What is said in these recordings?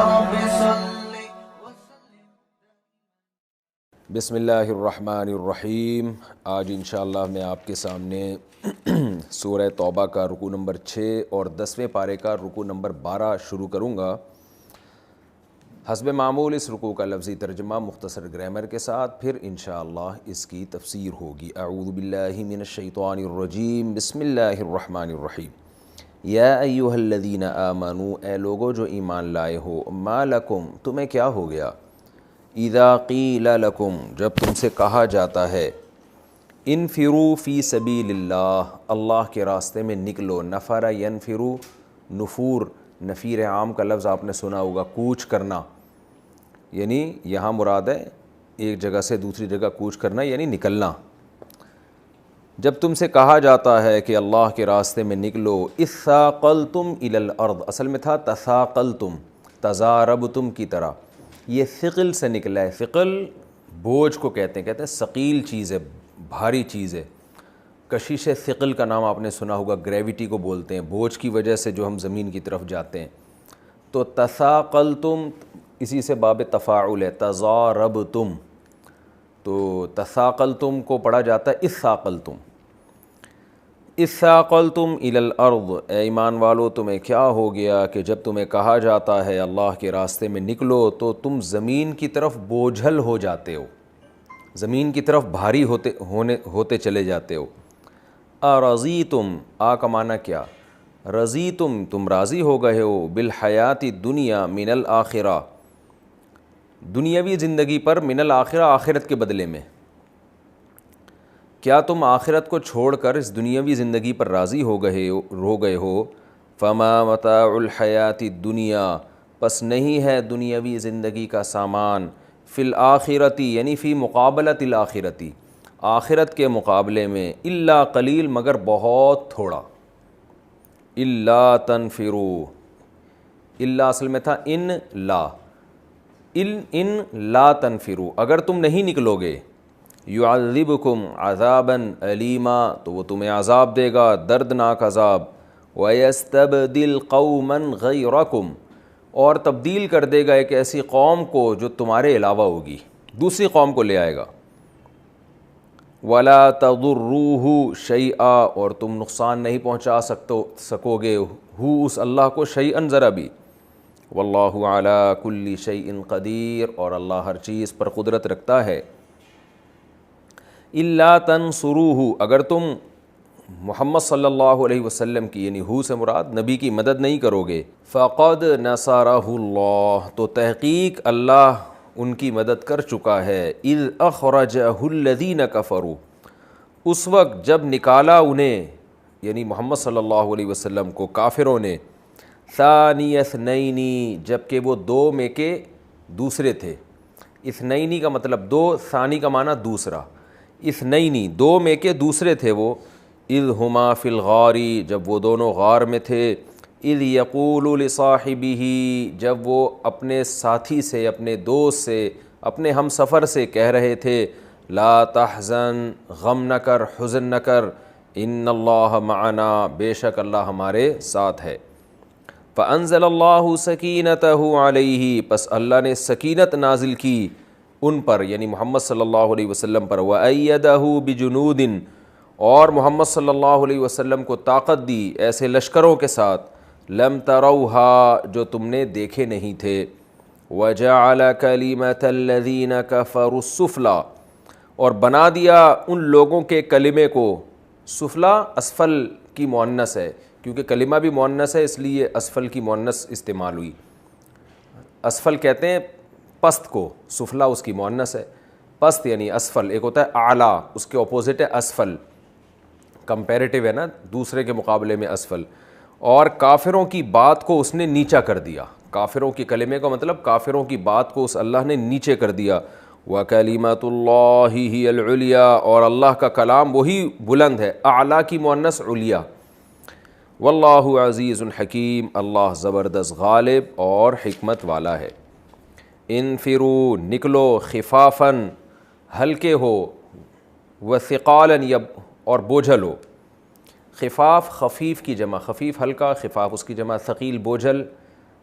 رب صل بسم اللہ الرحمن الرحیم۔ آج انشاءاللہ میں آپ کے سامنے سورہ توبہ کا رکوع نمبر 6 اور 10ویں پارے کا رکوع نمبر 12 شروع کروں گا۔ حسب معمول اس رکوع کا لفظی ترجمہ مختصر گرامر کے ساتھ، پھر انشاءاللہ اس کی تفسیر ہوگی۔ اعوذ باللہ من الشیطان الرجیم، بسم اللہ الرحمن الرحیم۔ یا ایہا الذین آمنوا، اے لوگو جو ایمان لائے ہو، ما لکم، تمہیں کیا ہو گیا، اذا قیل لکم، جب تم سے کہا جاتا ہے، انفروا فی سبیل اللہ، اللہ کے راستے میں نکلو۔ نفر ینفرو، نفور، نفیر عام کا لفظ آپ نے سنا ہوگا، کوچ کرنا، یعنی یہاں مراد ہے ایک جگہ سے دوسری جگہ کوچ کرنا، یعنی نکلنا۔ جب تم سے کہا جاتا ہے کہ اللہ کے راستے میں نکلو، اثاقلتم الی الارض، اصل میں تھا تثاقلتم، تضاربتم کی طرح، یہ ثقل سے نکلا ہے۔ ثقل بوجھ کو کہتے ہیں ثقیل چیز ہے، بھاری چیز ہے۔ کشش ثقل کا نام آپ نے سنا ہوگا، گریویٹی کو بولتے ہیں، بوجھ کی وجہ سے جو ہم زمین کی طرف جاتے ہیں۔ تو تثاقلتم اسی سے باب تفاعل ہے، تضاربتم، تو تثاقلتم کو پڑھا جاتا ہے اثاقلتم۔ اثاقلتم الی الارض، اے ایمان والو تمہیں کیا ہو گیا کہ جب تمہیں کہا جاتا ہے اللہ کے راستے میں نکلو تو تم زمین کی طرف بوجھل ہو جاتے ہو، زمین کی طرف بھاری ہوتے چلے جاتے ہو۔ ارضیتم، آ کا معنی کیا، رضیتم، تم راضی ہو گئے ہو، بالحیات الدنیا من الآخرہ، دنیاوی زندگی پر، من الآخرہ، آخرت کے بدلے میں۔ کیا تم آخرت کو چھوڑ کر اس دنیاوی زندگی پر راضی ہو گئے ہو؟ فما متاع الحیات الدنیا، پس نہیں ہے دنیاوی زندگی کا سامان، فی الآخرتی یعنی فی مقابلۃ الآخرتی، آخرت کے مقابلے میں، الا قلیل، مگر بہت تھوڑا۔ الا تنفروا، الا اصل میں تھا ان لا تنفروا، اگر تم نہیں نکلو گے، یعذبکم عذابا علیما، تو وہ تمہیں عذاب دے گا، دردناک عذاب، ویستبدل قوما غیرکم، اور تبدیل کر دے گا ایک ایسی قوم کو جو تمہارے علاوہ ہوگی، دوسری قوم کو لے آئے گا۔ ولا تضروہ شیئا، اور تم نقصان نہیں پہنچا سکو گے اس اللہ کو شیئا ذرا بھی۔ واللہ علی کل شیء قدیر، اور اللہ ہر چیز پر قدرت رکھتا ہے۔ الا تنصروہ، اگر تم محمد صلی اللہ علیہ وسلم کی، یعنی ہو سے مراد نبی کی مدد نہیں کرو گے، فقد نصرہ اللہ، تو تحقیق اللہ ان کی مدد کر چکا ہے۔ اذ اخرجہ الذین کفروا، اس وقت جب نکالا انہیں، یعنی محمد صلی اللہ علیہ وسلم کو، کافروں نے، ثانی اثنین، جبکہ وہ دو میں کے دوسرے تھے۔ اثنینی کا مطلب دو، ثانی کا معنی دوسرا، اثنینی دو میں کے دوسرے تھے وہ، اذ ہما فی الغار، جب وہ دونوں غار میں تھے، اذ یقول لصاحبہ، جب وہ اپنے ساتھی سے، اپنے دوست سے، اپنے ہم سفر سے کہہ رہے تھے، لا تحزن، غم نہ کر، حزن نہ کر، ان اللہ معنا، بے شک اللہ ہمارے ساتھ ہے۔ فانزل اللہ سکینتہ علیہ، پس اللہ نے سکینت نازل کی ان پر، یعنی محمد صلی اللہ علیہ وسلم پر، وَأَيَّدَهُ بِجُنُودٍ، اور محمد صلی اللہ علیہ وسلم کو طاقت دی ایسے لشکروں کے ساتھ، لم تروها، جو تم نے دیکھے نہیں تھے، وَجَعَلَ كَلِمَةَ الَّذِينَ كَفَرُوا السُّفْلَى، اور بنا دیا ان لوگوں کے کلمے کو، سفلا اسفل کی مؤنث ہے، کیونکہ کلمہ بھی مؤنث ہے اس لیے اسفل کی مؤنث استعمال ہوئی۔ اسفل کہتے ہیں پست کو، سفلا اس کی مؤنث ہے، پست یعنی اسفل، ایک ہوتا ہے اعلیٰ، اس کے اپوزٹ ہے اسفل، کمپیریٹیو ہے نا دوسرے کے مقابلے میں اسفل، اور کافروں کی بات کو اس نے نیچا کر دیا، کافروں کی کلمے کا مطلب کافروں کی بات کو اس اللہ نے نیچے کر دیا۔ وَكَلِمَةُ اللَّهِ هِيَ الْعُلْيَا، اور اللہ کا کلام وہی بلند ہے، اعلیٰ کی مؤنث علیا۔ واللہ عزیز حکیم، اللہ زبردست غالب اور حکمت والا ہے۔ انفروا، نکلو، خفافاً، ہلکے ہو، وثقالاً، اور بوجھل ہو۔ خفاف خفیف کی جمع، خفیف ہلکا، خفاف اس کی جمع ثقیل بوجھل،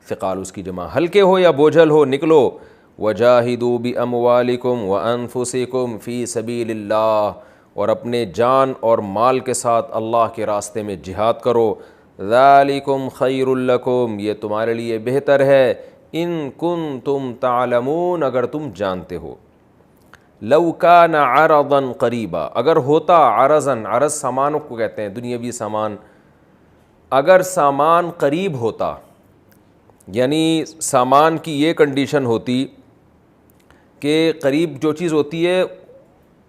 ثقال اس کی جمع، ہلکے ہو یا بوجھل ہو نکلو، وجاہدوا باموالکم وانفسکم فی سبیل اللہ، اور اپنے جان اور مال کے ساتھ اللہ کے راستے میں جہاد کرو، ذالکم خیر لکم، یہ تمہارے لیے بہتر ہے، ان کنتم تعلمون، اگر تم جانتے ہو، لو کان عرضا قریبا، اگر ہوتا عرضا، عرض سامانوں کو کہتے ہیں دنیاوی سامان، اگر سامان قریب ہوتا، یعنی سامان کی یہ کنڈیشن ہوتی کہ قریب جو چیز ہوتی ہے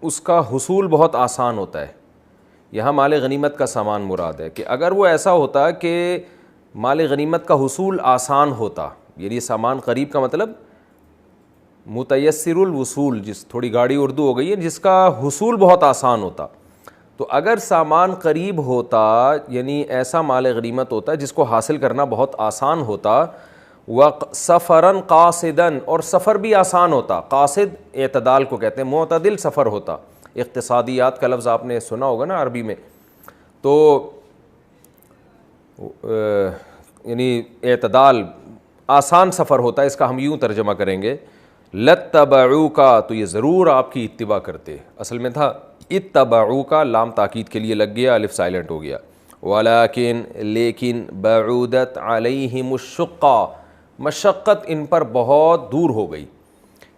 اس کا حصول بہت آسان ہوتا ہے، یہاں مال غنیمت کا سامان مراد ہے، کہ اگر وہ ایسا ہوتا کہ مال غنیمت کا حصول آسان ہوتا، یعنی سامان قریب کا مطلب متیسر الوصول، جس تھوڑی گاڑی اردو ہو گئی ہے، جس کا حصول بہت آسان ہوتا، تو اگر سامان قریب ہوتا یعنی ایسا مال غنیمت ہوتا جس کو حاصل کرنا بہت آسان ہوتا، سفراً قاصداً، اور سفر بھی آسان ہوتا، قاصد اعتدال کو کہتے ہیں، معتدل سفر ہوتا، اقتصادیات کا لفظ آپ نے سنا ہوگا نا عربی میں، تو یعنی اعتدال آسان سفر ہوتا ہے، اس کا ہم یوں ترجمہ کریں گے، لَاتَّبَعُوكَ، تو یہ ضرور آپ کی اتباع کرتے، اصل میں تھا اتبعوک، لام تاکید کے لیے لگ گیا، الف سائلنٹ ہو گیا، ولیکن، لیکن، بعودت علیہم الشقہ، مشقت ان پر بہت دور ہو گئی،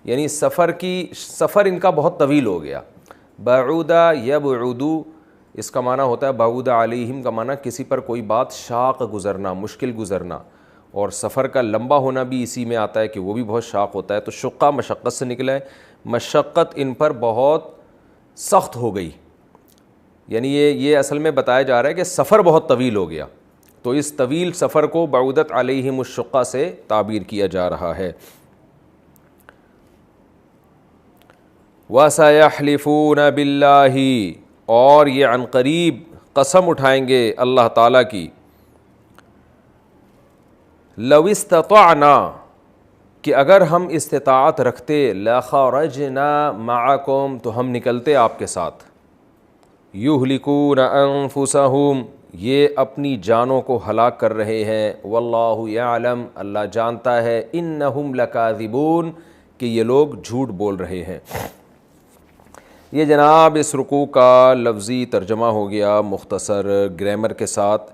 یعنی سفر ان کا بہت طویل ہو گیا، بعودہ یبعدو، اس کا معنی ہوتا ہے بعود علیہم کا معنی کسی پر کوئی بات شاق گزرنا، مشکل گزرنا، اور سفر کا لمبا ہونا بھی اسی میں آتا ہے کہ وہ بھی بہت شاق ہوتا ہے، تو شقہ مشقت سے نکلا ہے، مشقت ان پر بہت سخت ہو گئی، یعنی یہ اصل میں بتایا جا رہا ہے کہ سفر بہت طویل ہو گیا، تو اس طویل سفر کو بعودت علیہم الشقہ سے تعبیر کیا جا رہا ہے۔ وَسَيَحْلِفُونَ بِاللَّهِ، اور یہ عن قریب قسم اٹھائیں گے اللہ تعالیٰ کی، لو استطعنا، کہ اگر ہم استطاعت رکھتے، لخرجنا معکم، تو ہم نکلتے آپ کے ساتھ، یہلکون انفسہم، یہ اپنی جانوں کو ہلاک کر رہے ہیں، واللہ یعلم، اللہ جانتا ہے، انہم لکاذبون، کہ یہ لوگ جھوٹ بول رہے ہیں۔ یہ جناب اس رکوع کا لفظی ترجمہ ہو گیا مختصر گرامر کے ساتھ۔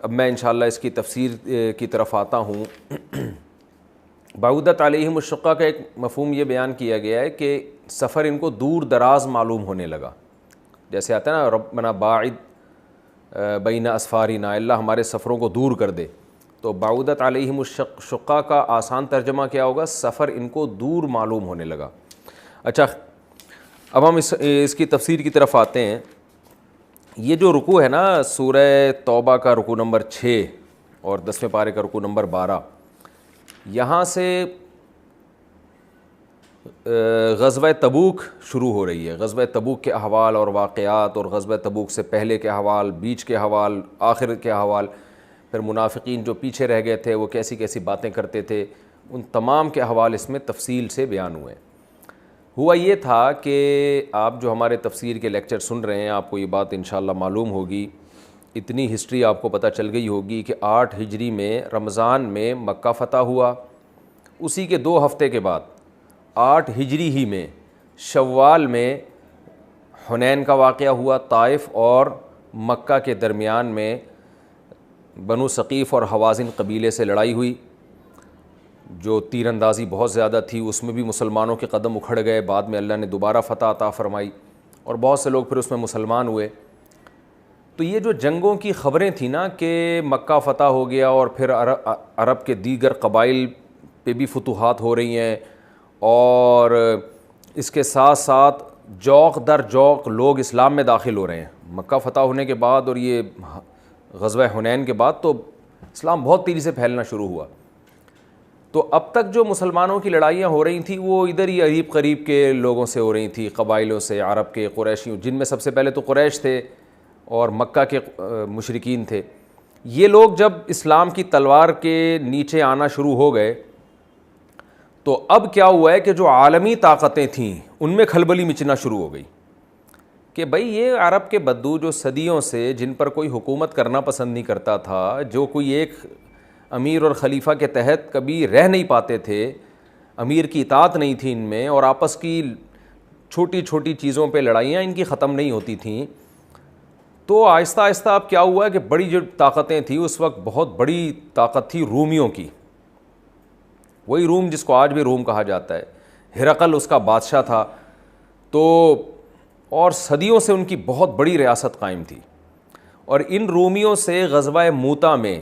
اب میں انشاءاللہ اس کی تفسیر کی طرف آتا ہوں۔ بعودت علیہم الشقہ کا ایک مفہوم یہ بیان کیا گیا ہے کہ سفر ان کو دور دراز معلوم ہونے لگا، جیسے آتا ہے نا ربنا باعد بین اسفارنا، اللہ ہمارے سفروں کو دور کر دے، تو بعودت علیہم الشقہ کا آسان ترجمہ کیا ہوگا، سفر ان کو دور معلوم ہونے لگا۔ اچھا، اب ہم اس کی تفسیر کی طرف آتے ہیں۔ یہ جو رکوع ہے نا سورہ توبہ کا رکوع نمبر 6 اور 10ویں پارے کا رکوع نمبر 12، یہاں سے غزوہ تبوک شروع ہو رہی ہے، غزوہ تبوک کے احوال اور واقعات، اور غزوہ تبوک سے پہلے کے احوال، بیچ کے احوال، آخر کے احوال، پھر منافقین جو پیچھے رہ گئے تھے وہ کیسی کیسی باتیں کرتے تھے، ان تمام کے احوال اس میں تفصیل سے بیان ہوئے۔ ہوا یہ تھا کہ آپ جو ہمارے تفسیر کے لیکچر سن رہے ہیں، آپ کو یہ بات انشاءاللہ معلوم ہوگی، اتنی ہسٹری آپ کو پتہ چل گئی ہوگی کہ 8 ہجری میں رمضان میں مکہ فتح ہوا، اسی کے 2 ہفتے کے بعد 8 ہجری ہی میں شوال میں حنین کا واقعہ ہوا، طائف اور مکہ کے درمیان میں بنو ثقیف اور حوازن قبیلے سے لڑائی ہوئی، جو تیر اندازی بہت زیادہ تھی، اس میں بھی مسلمانوں کے قدم اکھڑ گئے، بعد میں اللہ نے دوبارہ فتح عطا فرمائی اور بہت سے لوگ پھر اس میں مسلمان ہوئے۔ تو یہ جو جنگوں کی خبریں تھیں نا کہ مکہ فتح ہو گیا اور پھر عرب کے دیگر قبائل پہ بھی فتوحات ہو رہی ہیں، اور اس کے ساتھ ساتھ جوق در جوق لوگ اسلام میں داخل ہو رہے ہیں، مکہ فتح ہونے کے بعد اور یہ غزوہ حنین کے بعد تو اسلام بہت تیزی سے پھیلنا شروع ہوا۔ تو اب تک جو مسلمانوں کی لڑائیاں ہو رہی تھیں وہ ادھر ہی قریب قریب کے لوگوں سے ہو رہی تھیں، قبائلوں سے، عرب کے، قریشیوں، جن میں سب سے پہلے تو قریش تھے اور مکہ کے مشرکین تھے۔ یہ لوگ جب اسلام کی تلوار کے نیچے آنا شروع ہو گئے تو اب کیا ہوا ہے کہ جو عالمی طاقتیں تھیں ان میں کھلبلی مچنا شروع ہو گئی، کہ بھئی یہ عرب کے بدو جو صدیوں سے جن پر کوئی حکومت کرنا پسند نہیں کرتا تھا, جو کوئی ایک امیر اور خلیفہ کے تحت کبھی رہ نہیں پاتے تھے, امیر کی اطاعت نہیں تھی ان میں, اور آپس کی چھوٹی چھوٹی چیزوں پہ لڑائیاں ان کی ختم نہیں ہوتی تھیں. تو آہستہ آہستہ اب کیا ہوا کہ بڑی جو طاقتیں تھیں اس وقت, بہت بڑی طاقت تھی رومیوں کی, وہی روم جس کو آج بھی روم کہا جاتا ہے. ہرقل اس کا بادشاہ تھا. تو اور صدیوں سے ان کی بہت بڑی ریاست قائم تھی. اور ان رومیوں سے غزوہ موتا میں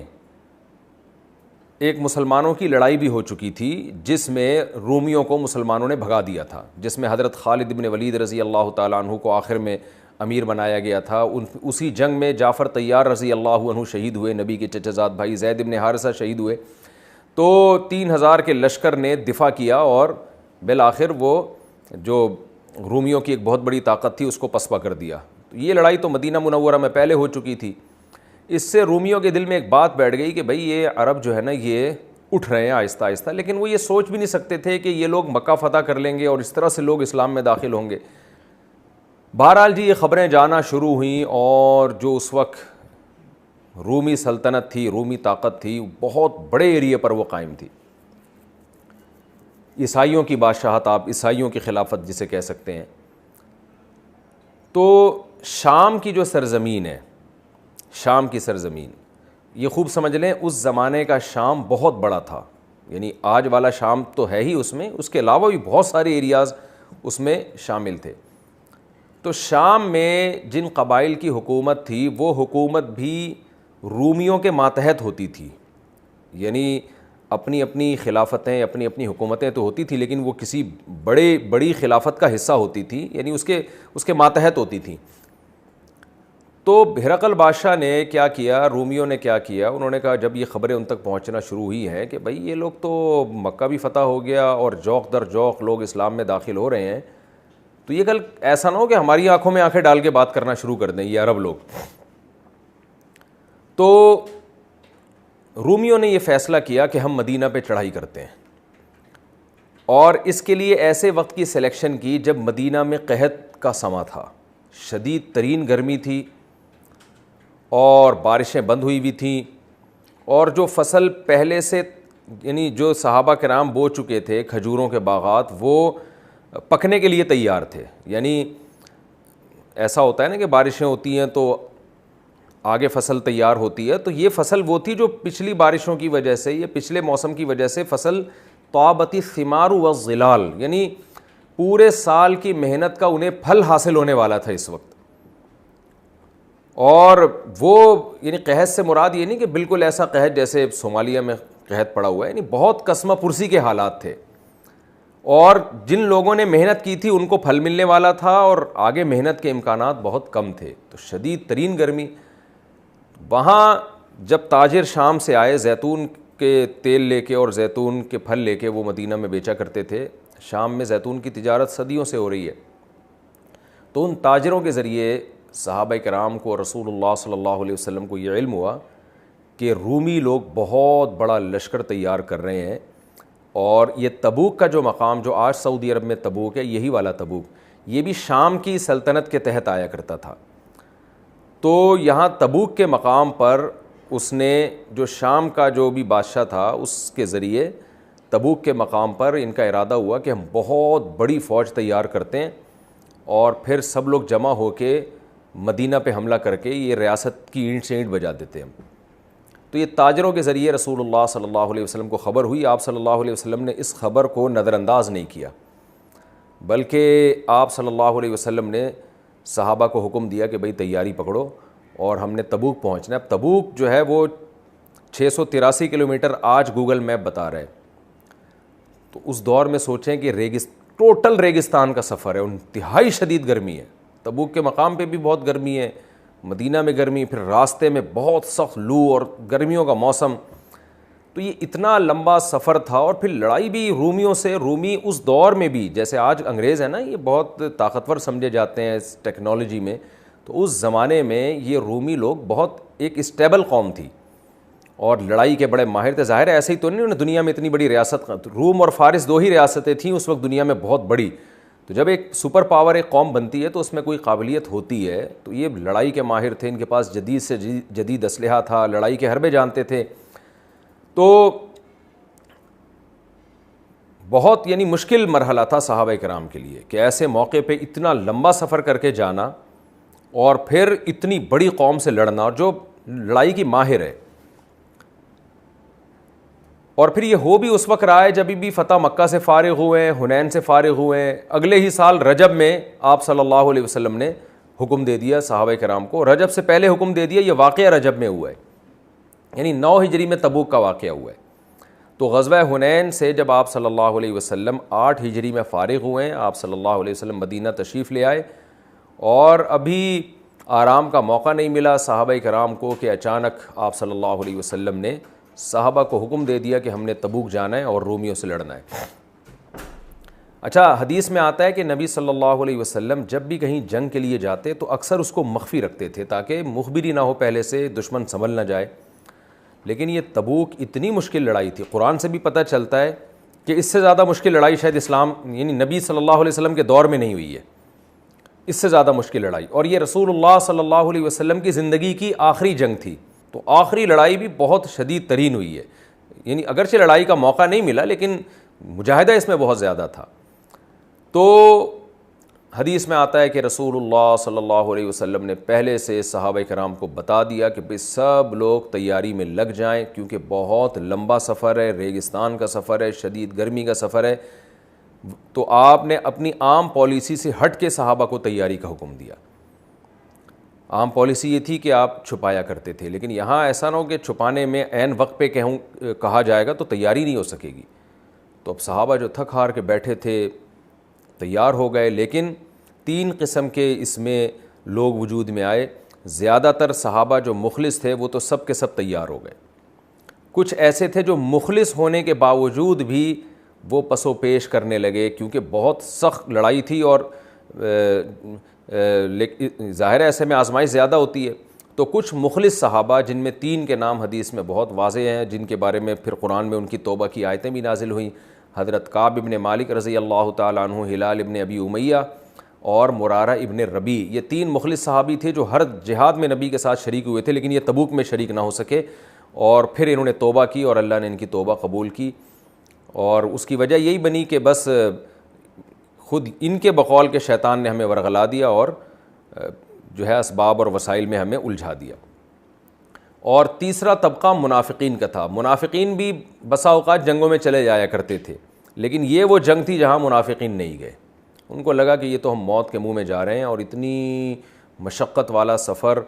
ایک مسلمانوں کی لڑائی بھی ہو چکی تھی, جس میں رومیوں کو مسلمانوں نے بھگا دیا تھا, جس میں حضرت خالد بن ولید رضی اللہ تعالیٰ عنہ کو آخر میں امیر بنایا گیا تھا. اسی جنگ میں جعفر طیار رضی اللہ عنہ شہید ہوئے, نبی کے چچا زاد بھائی زید بن حارثہ شہید ہوئے. تو 3000 کے لشکر نے دفاع کیا اور بالآخر وہ جو رومیوں کی ایک بہت بڑی طاقت تھی اس کو پسپا کر دیا. یہ لڑائی تو مدینہ منورہ میں پہلے ہو چکی تھی. اس سے رومیوں کے دل میں ایک بات بیٹھ گئی کہ بھئی یہ عرب جو ہے نا یہ اٹھ رہے ہیں آہستہ آہستہ, لیکن وہ یہ سوچ بھی نہیں سکتے تھے کہ یہ لوگ مکہ فتح کر لیں گے اور اس طرح سے لوگ اسلام میں داخل ہوں گے. بہرحال جی یہ خبریں جانا شروع ہوئیں, اور جو اس وقت رومی سلطنت تھی, رومی طاقت تھی, بہت بڑے ایریے پر وہ قائم تھی. عیسائیوں کی بادشاہت, آپ عیسائیوں کی خلافت جسے کہہ سکتے ہیں. تو شام کی جو سرزمین ہے, شام کی سرزمین, یہ خوب سمجھ لیں اس زمانے کا شام بہت بڑا تھا. یعنی آج والا شام تو ہے ہی اس میں, اس کے علاوہ بھی بہت سارے ایریاز اس میں شامل تھے. تو شام میں جن قبائل کی حکومت تھی وہ حکومت بھی رومیوں کے ماتحت ہوتی تھی. یعنی اپنی اپنی خلافتیں, اپنی اپنی حکومتیں تو ہوتی تھی, لیکن وہ کسی بڑی خلافت کا حصہ ہوتی تھی, یعنی اس کے ماتحت ہوتی تھیں. تو ہرقل بادشاہ نے کیا کیا, رومیوں نے کیا کیا, انہوں نے کہا جب یہ خبریں ان تک پہنچنا شروع ہوئی ہیں کہ بھئی یہ لوگ تو مکہ بھی فتح ہو گیا اور جوق در جوق لوگ اسلام میں داخل ہو رہے ہیں, تو یہ کل ایسا نہ ہو کہ ہماری آنکھوں میں آنکھیں ڈال کے بات کرنا شروع کر دیں یہ عرب لوگ. تو رومیوں نے یہ فیصلہ کیا کہ ہم مدینہ پہ چڑھائی کرتے ہیں, اور اس کے لیے ایسے وقت کی سلیکشن کی جب مدینہ میں قحط کا سما تھا, شدید ترین گرمی تھی, اور بارشیں بند ہوئی بھی تھیں, اور جو فصل پہلے سے یعنی جو صحابہ کرام بو چکے تھے کھجوروں کے باغات, وہ پکنے کے لیے تیار تھے. یعنی ایسا ہوتا ہے نا کہ بارشیں ہوتی ہیں تو آگے فصل تیار ہوتی ہے, تو یہ فصل وہ تھی جو پچھلی بارشوں کی وجہ سے, یہ پچھلے موسم کی وجہ سے فصل طابت الثمار والظلال, یعنی پورے سال کی محنت کا انہیں پھل حاصل ہونے والا تھا اس وقت. اور وہ یعنی قحط سے مراد یہ نہیں کہ بالکل ایسا قحط جیسے صومالیہ میں قحط پڑا ہوا ہے, یعنی بہت قسمہ پرسی کے حالات تھے, اور جن لوگوں نے محنت کی تھی ان کو پھل ملنے والا تھا, اور آگے محنت کے امکانات بہت کم تھے. تو شدید ترین گرمی. وہاں جب تاجر شام سے آئے زیتون کے تیل لے کے اور زیتون کے پھل لے کے, وہ مدینہ میں بیچا کرتے تھے. شام میں زیتون کی تجارت صدیوں سے ہو رہی ہے. تو ان تاجروں کے ذریعے صحابہ کرام کو, رسول اللہ صلی اللہ علیہ وسلم کو یہ علم ہوا کہ رومی لوگ بہت بڑا لشکر تیار کر رہے ہیں, اور یہ تبوک کا جو مقام جو آج سعودی عرب میں تبوک ہے, یہی والا تبوک, یہ بھی شام کی سلطنت کے تحت آیا کرتا تھا. تو یہاں تبوک کے مقام پر اس نے جو شام کا جو بھی بادشاہ تھا اس کے ذریعے تبوک کے مقام پر ان کا ارادہ ہوا کہ ہم بہت بڑی فوج تیار کرتے ہیں, اور پھر سب لوگ جمع ہو کے مدینہ پہ حملہ کر کے یہ ریاست کی اینٹ سے اینٹ بجا دیتے ہیں. تو یہ تاجروں کے ذریعے رسول اللہ صلی اللہ علیہ وسلم کو خبر ہوئی. آپ صلی اللہ علیہ وسلم نے اس خبر کو نظر انداز نہیں کیا, بلکہ آپ صلی اللہ علیہ وسلم نے صحابہ کو حکم دیا کہ بھئی تیاری پکڑو اور ہم نے تبوک پہنچنا ہے. اب تبوک جو ہے وہ 683 کلومیٹر آج گوگل میپ بتا رہا ہے. تو اس دور میں سوچیں کہ ٹوٹل ریگستان کا سفر ہے, انتہائی شدید گرمی ہے. تبوک کے مقام پہ بھی بہت گرمی ہے, مدینہ میں گرمی, پھر راستے میں بہت سخت لو اور گرمیوں کا موسم. تو یہ اتنا لمبا سفر تھا, اور پھر لڑائی بھی رومیوں سے. رومی اس دور میں بھی جیسے آج انگریز ہیں نا, یہ بہت طاقتور سمجھے جاتے ہیں اس ٹیکنالوجی میں, تو اس زمانے میں یہ رومی لوگ بہت ایک اسٹیبل قوم تھی اور لڑائی کے بڑے ماہر تھے. ظاہر ہے ایسے ہی تو نہیں انہوں نے دنیا میں اتنی بڑی ریاست, روم اور فارس 2 ہی ریاستیں تھیں اس وقت دنیا میں بہت بڑی, تو جب ایک سپر پاور ایک قوم بنتی ہے تو اس میں کوئی قابلیت ہوتی ہے. تو یہ لڑائی کے ماہر تھے, ان کے پاس جدید سے جدید اسلحہ تھا, لڑائی کے حربے جانتے تھے. تو بہت یعنی مشکل مرحلہ تھا صحابہ کرام کے لیے کہ ایسے موقع پہ اتنا لمبا سفر کر کے جانا اور پھر اتنی بڑی قوم سے لڑنا, اور جو لڑائی کی ماہر ہے. اور پھر یہ ہو بھی اس وقت رہا ہے جب بھی فتح مکہ سے فارغ ہوئے ہیں, حنین سے فارغ ہوئے ہیں. اگلے ہی سال رجب میں آپ صلی اللہ علیہ وسلم نے حکم دے دیا صحابہ کرام کو. رجب سے پہلے حکم دے دیا, یہ واقعہ رجب میں ہوا ہے, یعنی 9 ہجری میں تبوک کا واقعہ ہوا ہے. تو غزوہ حنین سے جب آپ صلی اللہ علیہ وسلم 8 ہجری میں فارغ ہوئے ہیں, آپ صلی اللہ علیہ وسلم مدینہ تشریف لے آئے, اور ابھی آرام کا موقع نہیں ملا صحابہ کرام کو کہ اچانک آپ صلی اللہ علیہ وسلم نے صحابہ کو حکم دے دیا کہ ہم نے تبوک جانا ہے اور رومیوں سے لڑنا ہے. اچھا, حدیث میں آتا ہے کہ نبی صلی اللہ علیہ وسلم جب بھی کہیں جنگ کے لیے جاتے تو اکثر اس کو مخفی رکھتے تھے تاکہ مخبری نہ ہو پہلے سے, دشمن سنبھل نہ جائے. لیکن یہ تبوک اتنی مشکل لڑائی تھی, قرآن سے بھی پتہ چلتا ہے کہ اس سے زیادہ مشکل لڑائی شاید اسلام یعنی نبی صلی اللہ علیہ وسلم کے دور میں نہیں ہوئی ہے, اس سے زیادہ مشکل لڑائی. اور یہ رسول اللہ صلی اللہ علیہ وسلم کی زندگی کی آخری جنگ تھی, تو آخری لڑائی بھی بہت شدید ترین ہوئی ہے. یعنی اگرچہ لڑائی کا موقع نہیں ملا لیکن مجاہدہ اس میں بہت زیادہ تھا. تو حدیث میں آتا ہے کہ رسول اللہ صلی اللہ علیہ وسلم نے پہلے سے صحابہ کرام کو بتا دیا کہ بھئی سب لوگ تیاری میں لگ جائیں, کیونکہ بہت لمبا سفر ہے, ریگستان کا سفر ہے, شدید گرمی کا سفر ہے. تو آپ نے اپنی عام پالیسی سے ہٹ کے صحابہ کو تیاری کا حکم دیا. عام پالیسی یہ تھی کہ آپ چھپایا کرتے تھے, لیکن یہاں ایسا نہ ہو کہ چھپانے میں عین وقت پہ کہا جائے گا تو تیاری نہیں ہو سکے گی. تو اب صحابہ جو تھک ہار کے بیٹھے تھے تیار ہو گئے, لیکن 3 قسم کے اس میں لوگ وجود میں آئے. زیادہ تر صحابہ جو مخلص تھے وہ تو سب کے سب تیار ہو گئے. کچھ ایسے تھے جو مخلص ہونے کے باوجود بھی وہ پس و پیش کرنے لگے, کیونکہ بہت سخت لڑائی تھی اور ظاہر ہے ایسے میں آزمائش زیادہ ہوتی ہے. تو کچھ مخلص صحابہ جن میں 3 کے نام حدیث میں بہت واضح ہیں, جن کے بارے میں پھر قرآن میں ان کی توبہ کی آیتیں بھی نازل ہوئیں, حضرت کعب ابن مالک رضی اللہ تعالیٰ عنہ, ہلال ابن ابی امیہ اور مرارہ ابن ربیع. یہ 3 مخلص صحابی تھے جو ہر جہاد میں نبی کے ساتھ شریک ہوئے تھے, لیکن یہ تبوک میں شریک نہ ہو سکے, اور پھر انہوں نے توبہ کی اور اللہ نے ان کی توبہ قبول کی. اور اس کی وجہ یہی بنی کہ بس خود ان کے بقول کے شیطان نے ہمیں ورغلا دیا اور جو ہے اسباب اور وسائل میں ہمیں الجھا دیا. اور تیسرا طبقہ منافقین کا تھا. منافقین بھی بسا اوقات جنگوں میں چلے جایا کرتے تھے, لیکن یہ وہ جنگ تھی جہاں منافقین نہیں گئے. ان کو لگا کہ یہ تو ہم موت کے منہ میں جا رہے ہیں اور اتنی مشقت والا سفر,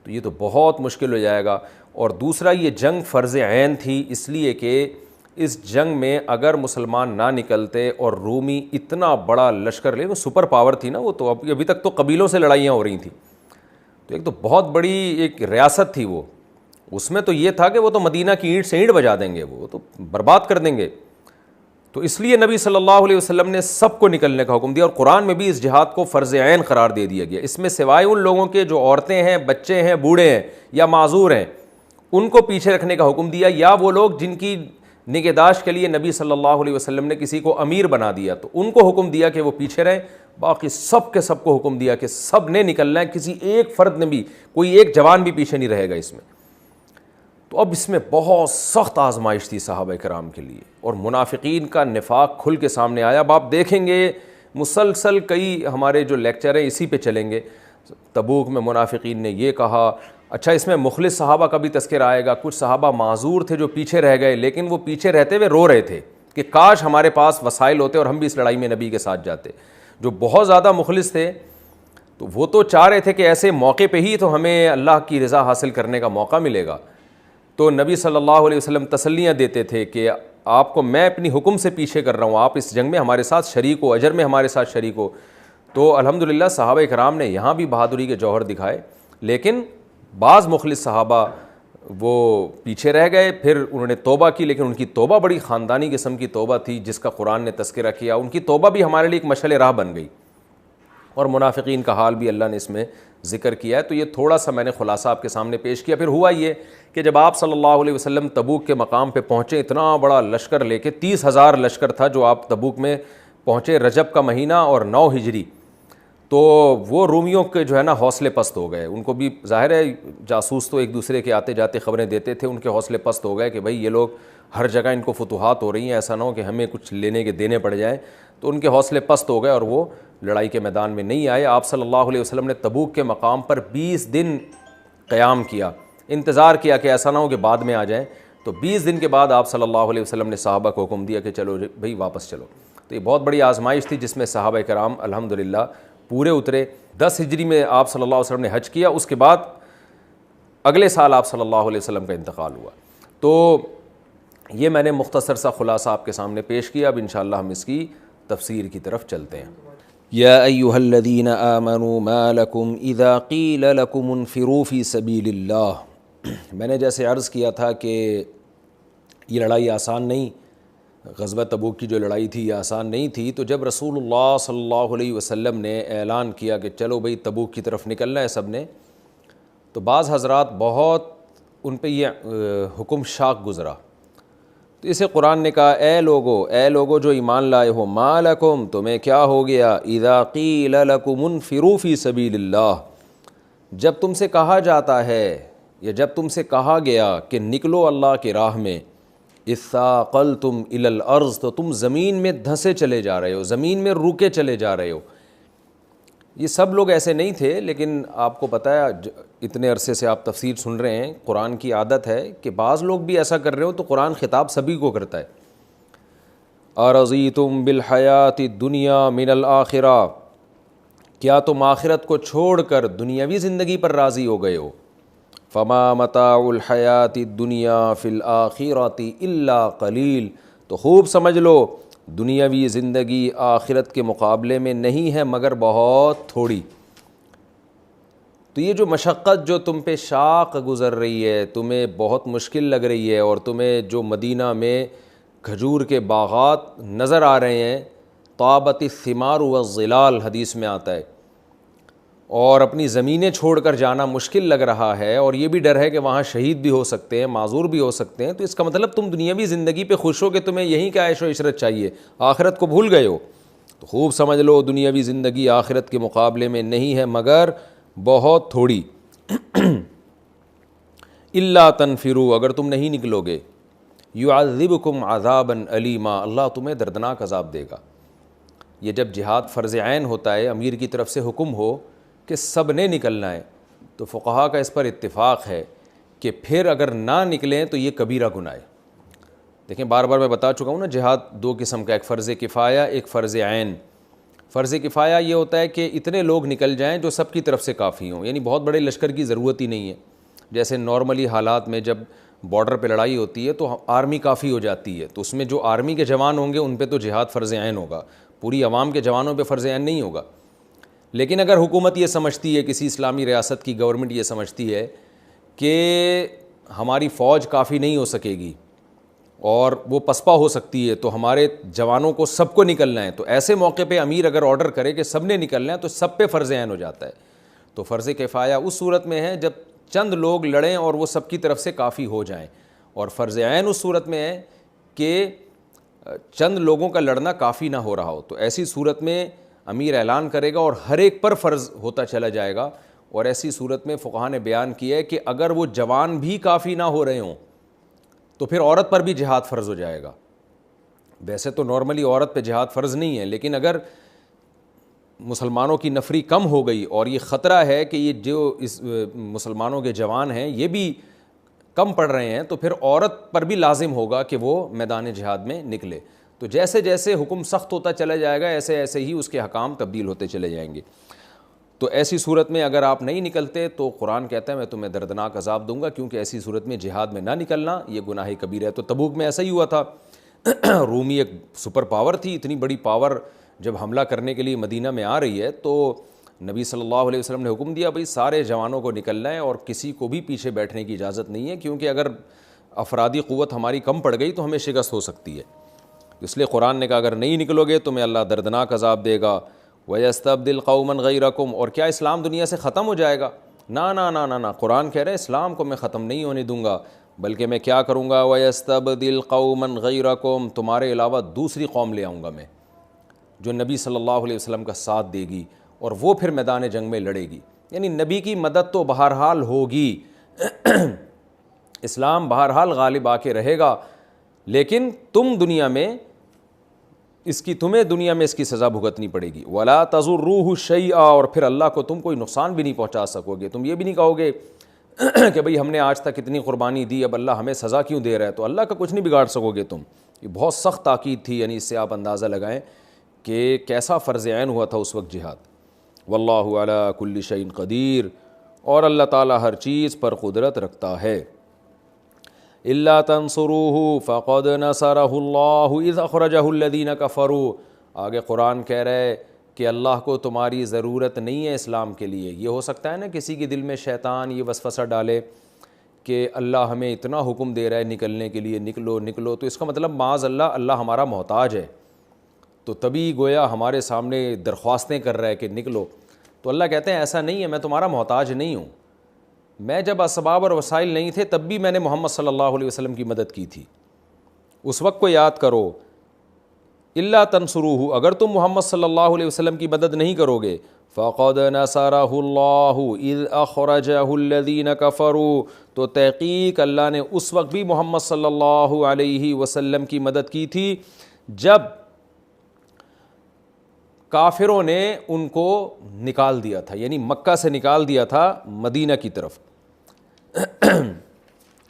تو یہ تو بہت مشکل ہو جائے گا. اور دوسرا یہ جنگ فرض عین تھی, اس لیے کہ اس جنگ میں اگر مسلمان نہ نکلتے اور رومی اتنا بڑا لشکر لے, وہ سپر پاور تھی نا وہ, تو ابھی تک تو قبیلوں سے لڑائیاں ہو رہی تھیں, تو ایک تو بہت بڑی ایک ریاست تھی وہ, اس میں تو یہ تھا کہ وہ تو مدینہ کی اینٹ سے اینٹ بجا دیں گے, وہ تو برباد کر دیں گے. تو اس لیے نبی صلی اللہ علیہ وسلم نے سب کو نکلنے کا حکم دیا, اور قرآن میں بھی اس جہاد کو فرض عین قرار دے دیا گیا. اس میں سوائے ان لوگوں کے جو عورتیں ہیں, بچے ہیں, بوڑھے ہیں یا معذور ہیں, ان کو پیچھے رکھنے کا حکم دیا, یا وہ لوگ جن کی نگہداشت کے لیے نبی صلی اللہ علیہ وسلم نے کسی کو امیر بنا دیا تو ان کو حکم دیا کہ وہ پیچھے رہیں. باقی سب کے سب کو حکم دیا کہ سب نے نکلنا ہے, کسی ایک فرد نے بھی, کوئی ایک جوان بھی پیچھے نہیں رہے گا اس میں. تو اب اس میں بہت سخت آزمائش تھی صحابہ کرام کے لیے, اور منافقین کا نفاق کھل کے سامنے آیا. اب آپ دیکھیں گے مسلسل کئی ہمارے جو لیکچر ہیں اسی پہ چلیں گے. تبوک میں منافقین نے یہ کہا. اچھا, اس میں مخلص صحابہ کا بھی تذکرہ آئے گا. کچھ صحابہ معذور تھے جو پیچھے رہ گئے, لیکن وہ پیچھے رہتے ہوئے رو رہے تھے کہ کاش ہمارے پاس وسائل ہوتے اور ہم بھی اس لڑائی میں نبی کے ساتھ جاتے. جو بہت زیادہ مخلص تھے تو وہ تو چاہ رہے تھے کہ ایسے موقع پہ ہی تو ہمیں اللہ کی رضا حاصل کرنے کا موقع ملے گا. تو نبی صلی اللہ علیہ وسلم تسلیاں دیتے تھے کہ آپ کو میں اپنی حکم سے پیچھے کر رہا ہوں, آپ اس جنگ میں ہمارے ساتھ شریک ہو, اجر میں ہمارے ساتھ شریک ہو. تو الحمدللہ صحابہ کرام نے یہاں بھی بہادری کے جوہر دکھائے, لیکن بعض مخلص صحابہ وہ پیچھے رہ گئے. پھر انہوں نے توبہ کی, لیکن ان کی توبہ بڑی خاندانی قسم کی توبہ تھی جس کا قرآن نے تذکرہ کیا. ان کی توبہ بھی ہمارے لیے ایک مشعل راہ بن گئی, اور منافقین کا حال بھی اللہ نے اس میں ذکر کیا ہے. تو یہ تھوڑا سا میں نے خلاصہ آپ کے سامنے پیش کیا. پھر ہوا یہ کہ جب آپ صلی اللہ علیہ وسلم تبوک کے مقام پہ پہنچے, اتنا بڑا لشکر لے کے, 30,000 لشکر تھا جو آپ تبوک میں پہنچے رجب کا مہینہ اور 9 ہجری، تو وہ رومیوں کے جو ہے نا حوصلے پست ہو گئے. ان کو بھی ظاہر ہے جاسوس تو ایک دوسرے کے آتے جاتے خبریں دیتے تھے، ان کے حوصلے پست ہو گئے کہ بھائی یہ لوگ ہر جگہ ان کو فتوحات ہو رہی ہیں، ایسا نہ ہو کہ ہمیں کچھ لینے کے دینے پڑ جائیں. تو ان کے حوصلے پست ہو گئے اور وہ لڑائی کے میدان میں نہیں آئے. آپ صلی اللہ علیہ وسلم نے تبوک کے مقام پر 20 دن قیام کیا، انتظار کیا کہ ایسا نہ ہو کہ بعد میں آ جائیں. تو 20 دن کے بعد آپ صلی اللہ علیہ وسلم نے صحابہ کو حکم دیا کہ چلو بھئی واپس چلو. تو یہ بہت بڑی آزمائش تھی جس میں صحابہ کرام الحمدللہ پورے اترے. 10 ہجری میں آپ صلی اللہ علیہ وسلم نے حج کیا، اس کے بعد اگلے سال آپ صلی اللہ علیہ وسلم کا انتقال ہوا. تو یہ میں نے مختصر سا خلاصہ آپ کے سامنے پیش کیا. اب انشاءاللہ ہم اس کی تفسیر کی طرف چلتے ہیں. یا ایھا الذین آمنوا ما لکم اذا قیل لکم انفروا فی سبیل اللہ. میں نے جیسے عرض کیا تھا کہ یہ لڑائی آسان نہیں، غزوہ تبوک کی جو لڑائی تھی یہ آسان نہیں تھی. تو جب رسول اللہ صلی اللہ علیہ وسلم نے اعلان کیا کہ چلو بھئی تبوک کی طرف نکلنا ہے سب نے، تو بعض حضرات بہت ان پہ یہ حکم شاق گزرا. تو اسے قرآن نے کہا اے لوگو جو ایمان لائے ہو، ما لکم تمہیں کیا ہو گیا، اذا قیل لکم انفروا فی سبیل اللہ، جب تم سے کہا جاتا ہے یا جب تم سے کہا گیا کہ نکلو اللہ کی راہ میں، اثاقلتم الی الارض، تو تم زمین میں دھنسے چلے جا رہے ہو، زمین میں روکے چلے جا رہے ہو. یہ سب لوگ ایسے نہیں تھے، لیکن آپ کو پتہ ہے اتنے عرصے سے آپ تفسیر سن رہے ہیں، قرآن کی عادت ہے کہ بعض لوگ بھی ایسا کر رہے ہو تو قرآن خطاب سبھی کو کرتا ہے. ارضیتم بالحیات الدنیا من الآخرہ، کیا تم آخرت کو چھوڑ کر دنیاوی زندگی پر راضی ہو گئے ہو. فما متاع الحیات الدنیا فی الآخرۃ الا قلیل، تو خوب سمجھ لو دنیاوی زندگی آخرت کے مقابلے میں نہیں ہے مگر بہت تھوڑی. تو یہ جو مشقت جو تم پہ شاق گزر رہی ہے، تمہیں بہت مشکل لگ رہی ہے، اور تمہیں جو مدینہ میں کھجور کے باغات نظر آ رہے ہیں، طابت الثمار والظلال حدیث میں آتا ہے، اور اپنی زمینیں چھوڑ کر جانا مشکل لگ رہا ہے، اور یہ بھی ڈر ہے کہ وہاں شہید بھی ہو سکتے ہیں، معذور بھی ہو سکتے ہیں. تو اس کا مطلب تم دنیاوی زندگی پہ خوش ہو کہ تمہیں یہیں کا عیش و عشرت چاہیے، آخرت کو بھول گئے ہو. تو خوب سمجھ لو دنیاوی زندگی آخرت کے مقابلے میں نہیں ہے مگر بہت تھوڑی. الا تنفروا، اگر تم نہیں نکلو گے، یعذبکم عذابا علیما، اللہ تمہیں دردناک عذاب دے گا. یہ جب جہاد فرض عین ہوتا ہے، امیر کی طرف سے حکم ہو کہ سب نے نکلنا ہے، تو فقہا کا اس پر اتفاق ہے کہ پھر اگر نہ نکلیں تو یہ کبیرہ گناہ ہے. دیکھیں بار بار میں بتا چکا ہوں نا، جہاد 2 قسم کا، ایک فرض کفایہ، ایک فرض عین. فرض کفایہ یہ ہوتا ہے کہ اتنے لوگ نکل جائیں جو سب کی طرف سے کافی ہوں، یعنی بہت بڑے لشکر کی ضرورت ہی نہیں ہے. جیسے نارملی حالات میں جب بارڈر پہ لڑائی ہوتی ہے تو آرمی کافی ہو جاتی ہے، تو اس میں جو آرمی کے جوان ہوں گے ان پہ تو جہاد فرض عین ہوگا، پوری عوام کے جوانوں پہ فرض عین نہیں ہوگا. لیکن اگر حکومت یہ سمجھتی ہے، کسی اسلامی ریاست کی گورنمنٹ یہ سمجھتی ہے کہ ہماری فوج کافی نہیں ہو سکے گی اور وہ پسپا ہو سکتی ہے، تو ہمارے جوانوں کو سب کو نکلنا ہے، تو ایسے موقع پہ امیر اگر آرڈر کرے کہ سب نے نکلنا ہے تو سب پہ فرض عین ہو جاتا ہے. تو فرض کفایہ اس صورت میں ہے جب چند لوگ لڑیں اور وہ سب کی طرف سے کافی ہو جائیں، اور فرض عین اس صورت میں ہے کہ چند لوگوں کا لڑنا کافی نہ ہو رہا ہو. تو ایسی صورت میں امیر اعلان کرے گا اور ہر ایک پر فرض ہوتا چلا جائے گا. اور ایسی صورت میں فقہا نے بیان کیا ہے کہ اگر وہ جوان بھی کافی نہ ہو رہے ہوں تو پھر عورت پر بھی جہاد فرض ہو جائے گا. ویسے تو نارملی عورت پہ جہاد فرض نہیں ہے، لیکن اگر مسلمانوں کی نفری کم ہو گئی اور یہ خطرہ ہے کہ یہ جو اس مسلمانوں کے جوان ہیں یہ بھی کم پڑ رہے ہیں، تو پھر عورت پر بھی لازم ہوگا کہ وہ میدان جہاد میں نکلے. تو جیسے جیسے حکم سخت ہوتا چلا جائے گا ایسے ایسے ہی اس کے حکام تبدیل ہوتے چلے جائیں گے. تو ایسی صورت میں اگر آپ نہیں نکلتے تو قرآن کہتا ہے میں تمہیں دردناک عذاب دوں گا، کیونکہ ایسی صورت میں جہاد میں نہ نکلنا یہ گناہ کبیرہ ہے. تو تبوک میں ایسا ہی ہوا تھا. رومی ایک سپر پاور تھی، اتنی بڑی پاور جب حملہ کرنے کے لیے مدینہ میں آ رہی ہے تو نبی صلی اللہ علیہ وسلم نے حکم دیا بھئی سارے جوانوں کو نکلنا ہے اور کسی کو بھی پیچھے بیٹھنے کی اجازت نہیں ہے، کیونکہ اگر افرادی قوت ہماری کم پڑ گئی تو ہمیں شکست ہو سکتی ہے. اس لیے قرآن نے کہا اگر نہیں نکلو گے تمہیں اللہ دردناک عذاب دے گا. وَيَسْتَبْدِلْ قَوْمًا غَيْرَكُمْ، اور کیا اسلام دنیا سے ختم ہو جائے گا؟ نا نا نا نا نا، قرآن کہہ رہے ہیں اسلام کو میں ختم نہیں ہونے دوں گا، بلکہ میں کیا کروں گا؟ وَيَسْتَبْدِلْ قَوْمًا غَيْرَكُمْ، تمہارے علاوہ دوسری قوم لے آؤں گا میں. جو نبی صلی اللہ علیہ وسلم کا ساتھ دے گی اور وہ پھر میدان جنگ میں لڑے گی. یعنی نبی کی مدد تو بہرحال ہوگی, اسلام بہرحال غالب آ کے رہے گا, لیکن تمہیں دنیا میں اس کی سزا بھگتنی پڑے گی. وَلَا تَضُرُّوهُ شَيْئًا, اور پھر اللہ کو تم کوئی نقصان بھی نہیں پہنچا سکو گے. تم یہ بھی نہیں کہو گے کہ بھئی ہم نے آج تک اتنی قربانی دی, اب اللہ ہمیں سزا کیوں دے رہا ہے, تو اللہ کا کچھ نہیں بگاڑ سکو گے تم. یہ بہت سخت تاکید تھی, یعنی اس سے آپ اندازہ لگائیں کہ کیسا فرض عین ہوا تھا اس وقت جہاد. واللہ علی کل شیء قدیر, اور اللہ تعالیٰ ہر چیز پر قدرت رکھتا ہے. الا تنصروه فقد نصره اللہ اذ اخرجہ الذین کفروا. آگے قرآن کہہ رہا ہے کہ اللہ کو تمہاری ضرورت نہیں ہے اسلام کے لیے. یہ ہو سکتا ہے نا کسی کے دل میں شیطان یہ وسوسہ ڈالے کہ اللہ ہمیں اتنا حکم دے رہا ہے نکلنے کے لیے, نکلو نکلو, تو اس کا مطلب معاذ اللہ ہمارا محتاج ہے, تو تبھی گویا ہمارے سامنے درخواستیں کر رہا ہے کہ نکلو. تو اللہ کہتے ہیں ایسا نہیں ہے, میں تمہارا محتاج نہیں ہوں. میں جب اسباب اور وسائل نہیں تھے تب بھی میں نے محمد صلی اللہ علیہ وسلم کی مدد کی تھی. اس وقت کو یاد کرو. الا تنصروہ, اگر تم محمد صلی اللہ علیہ وسلم کی مدد نہیں کرو گے, فقد نصرہ اللہ اذ اخرجہ الذین کفروا, تو تحقیق اللہ نے اس وقت بھی محمد صلی اللہ علیہ وسلم کی مدد کی تھی جب کافروں نے ان کو نکال دیا تھا, یعنی مکہ سے نکال دیا تھا مدینہ کی طرف.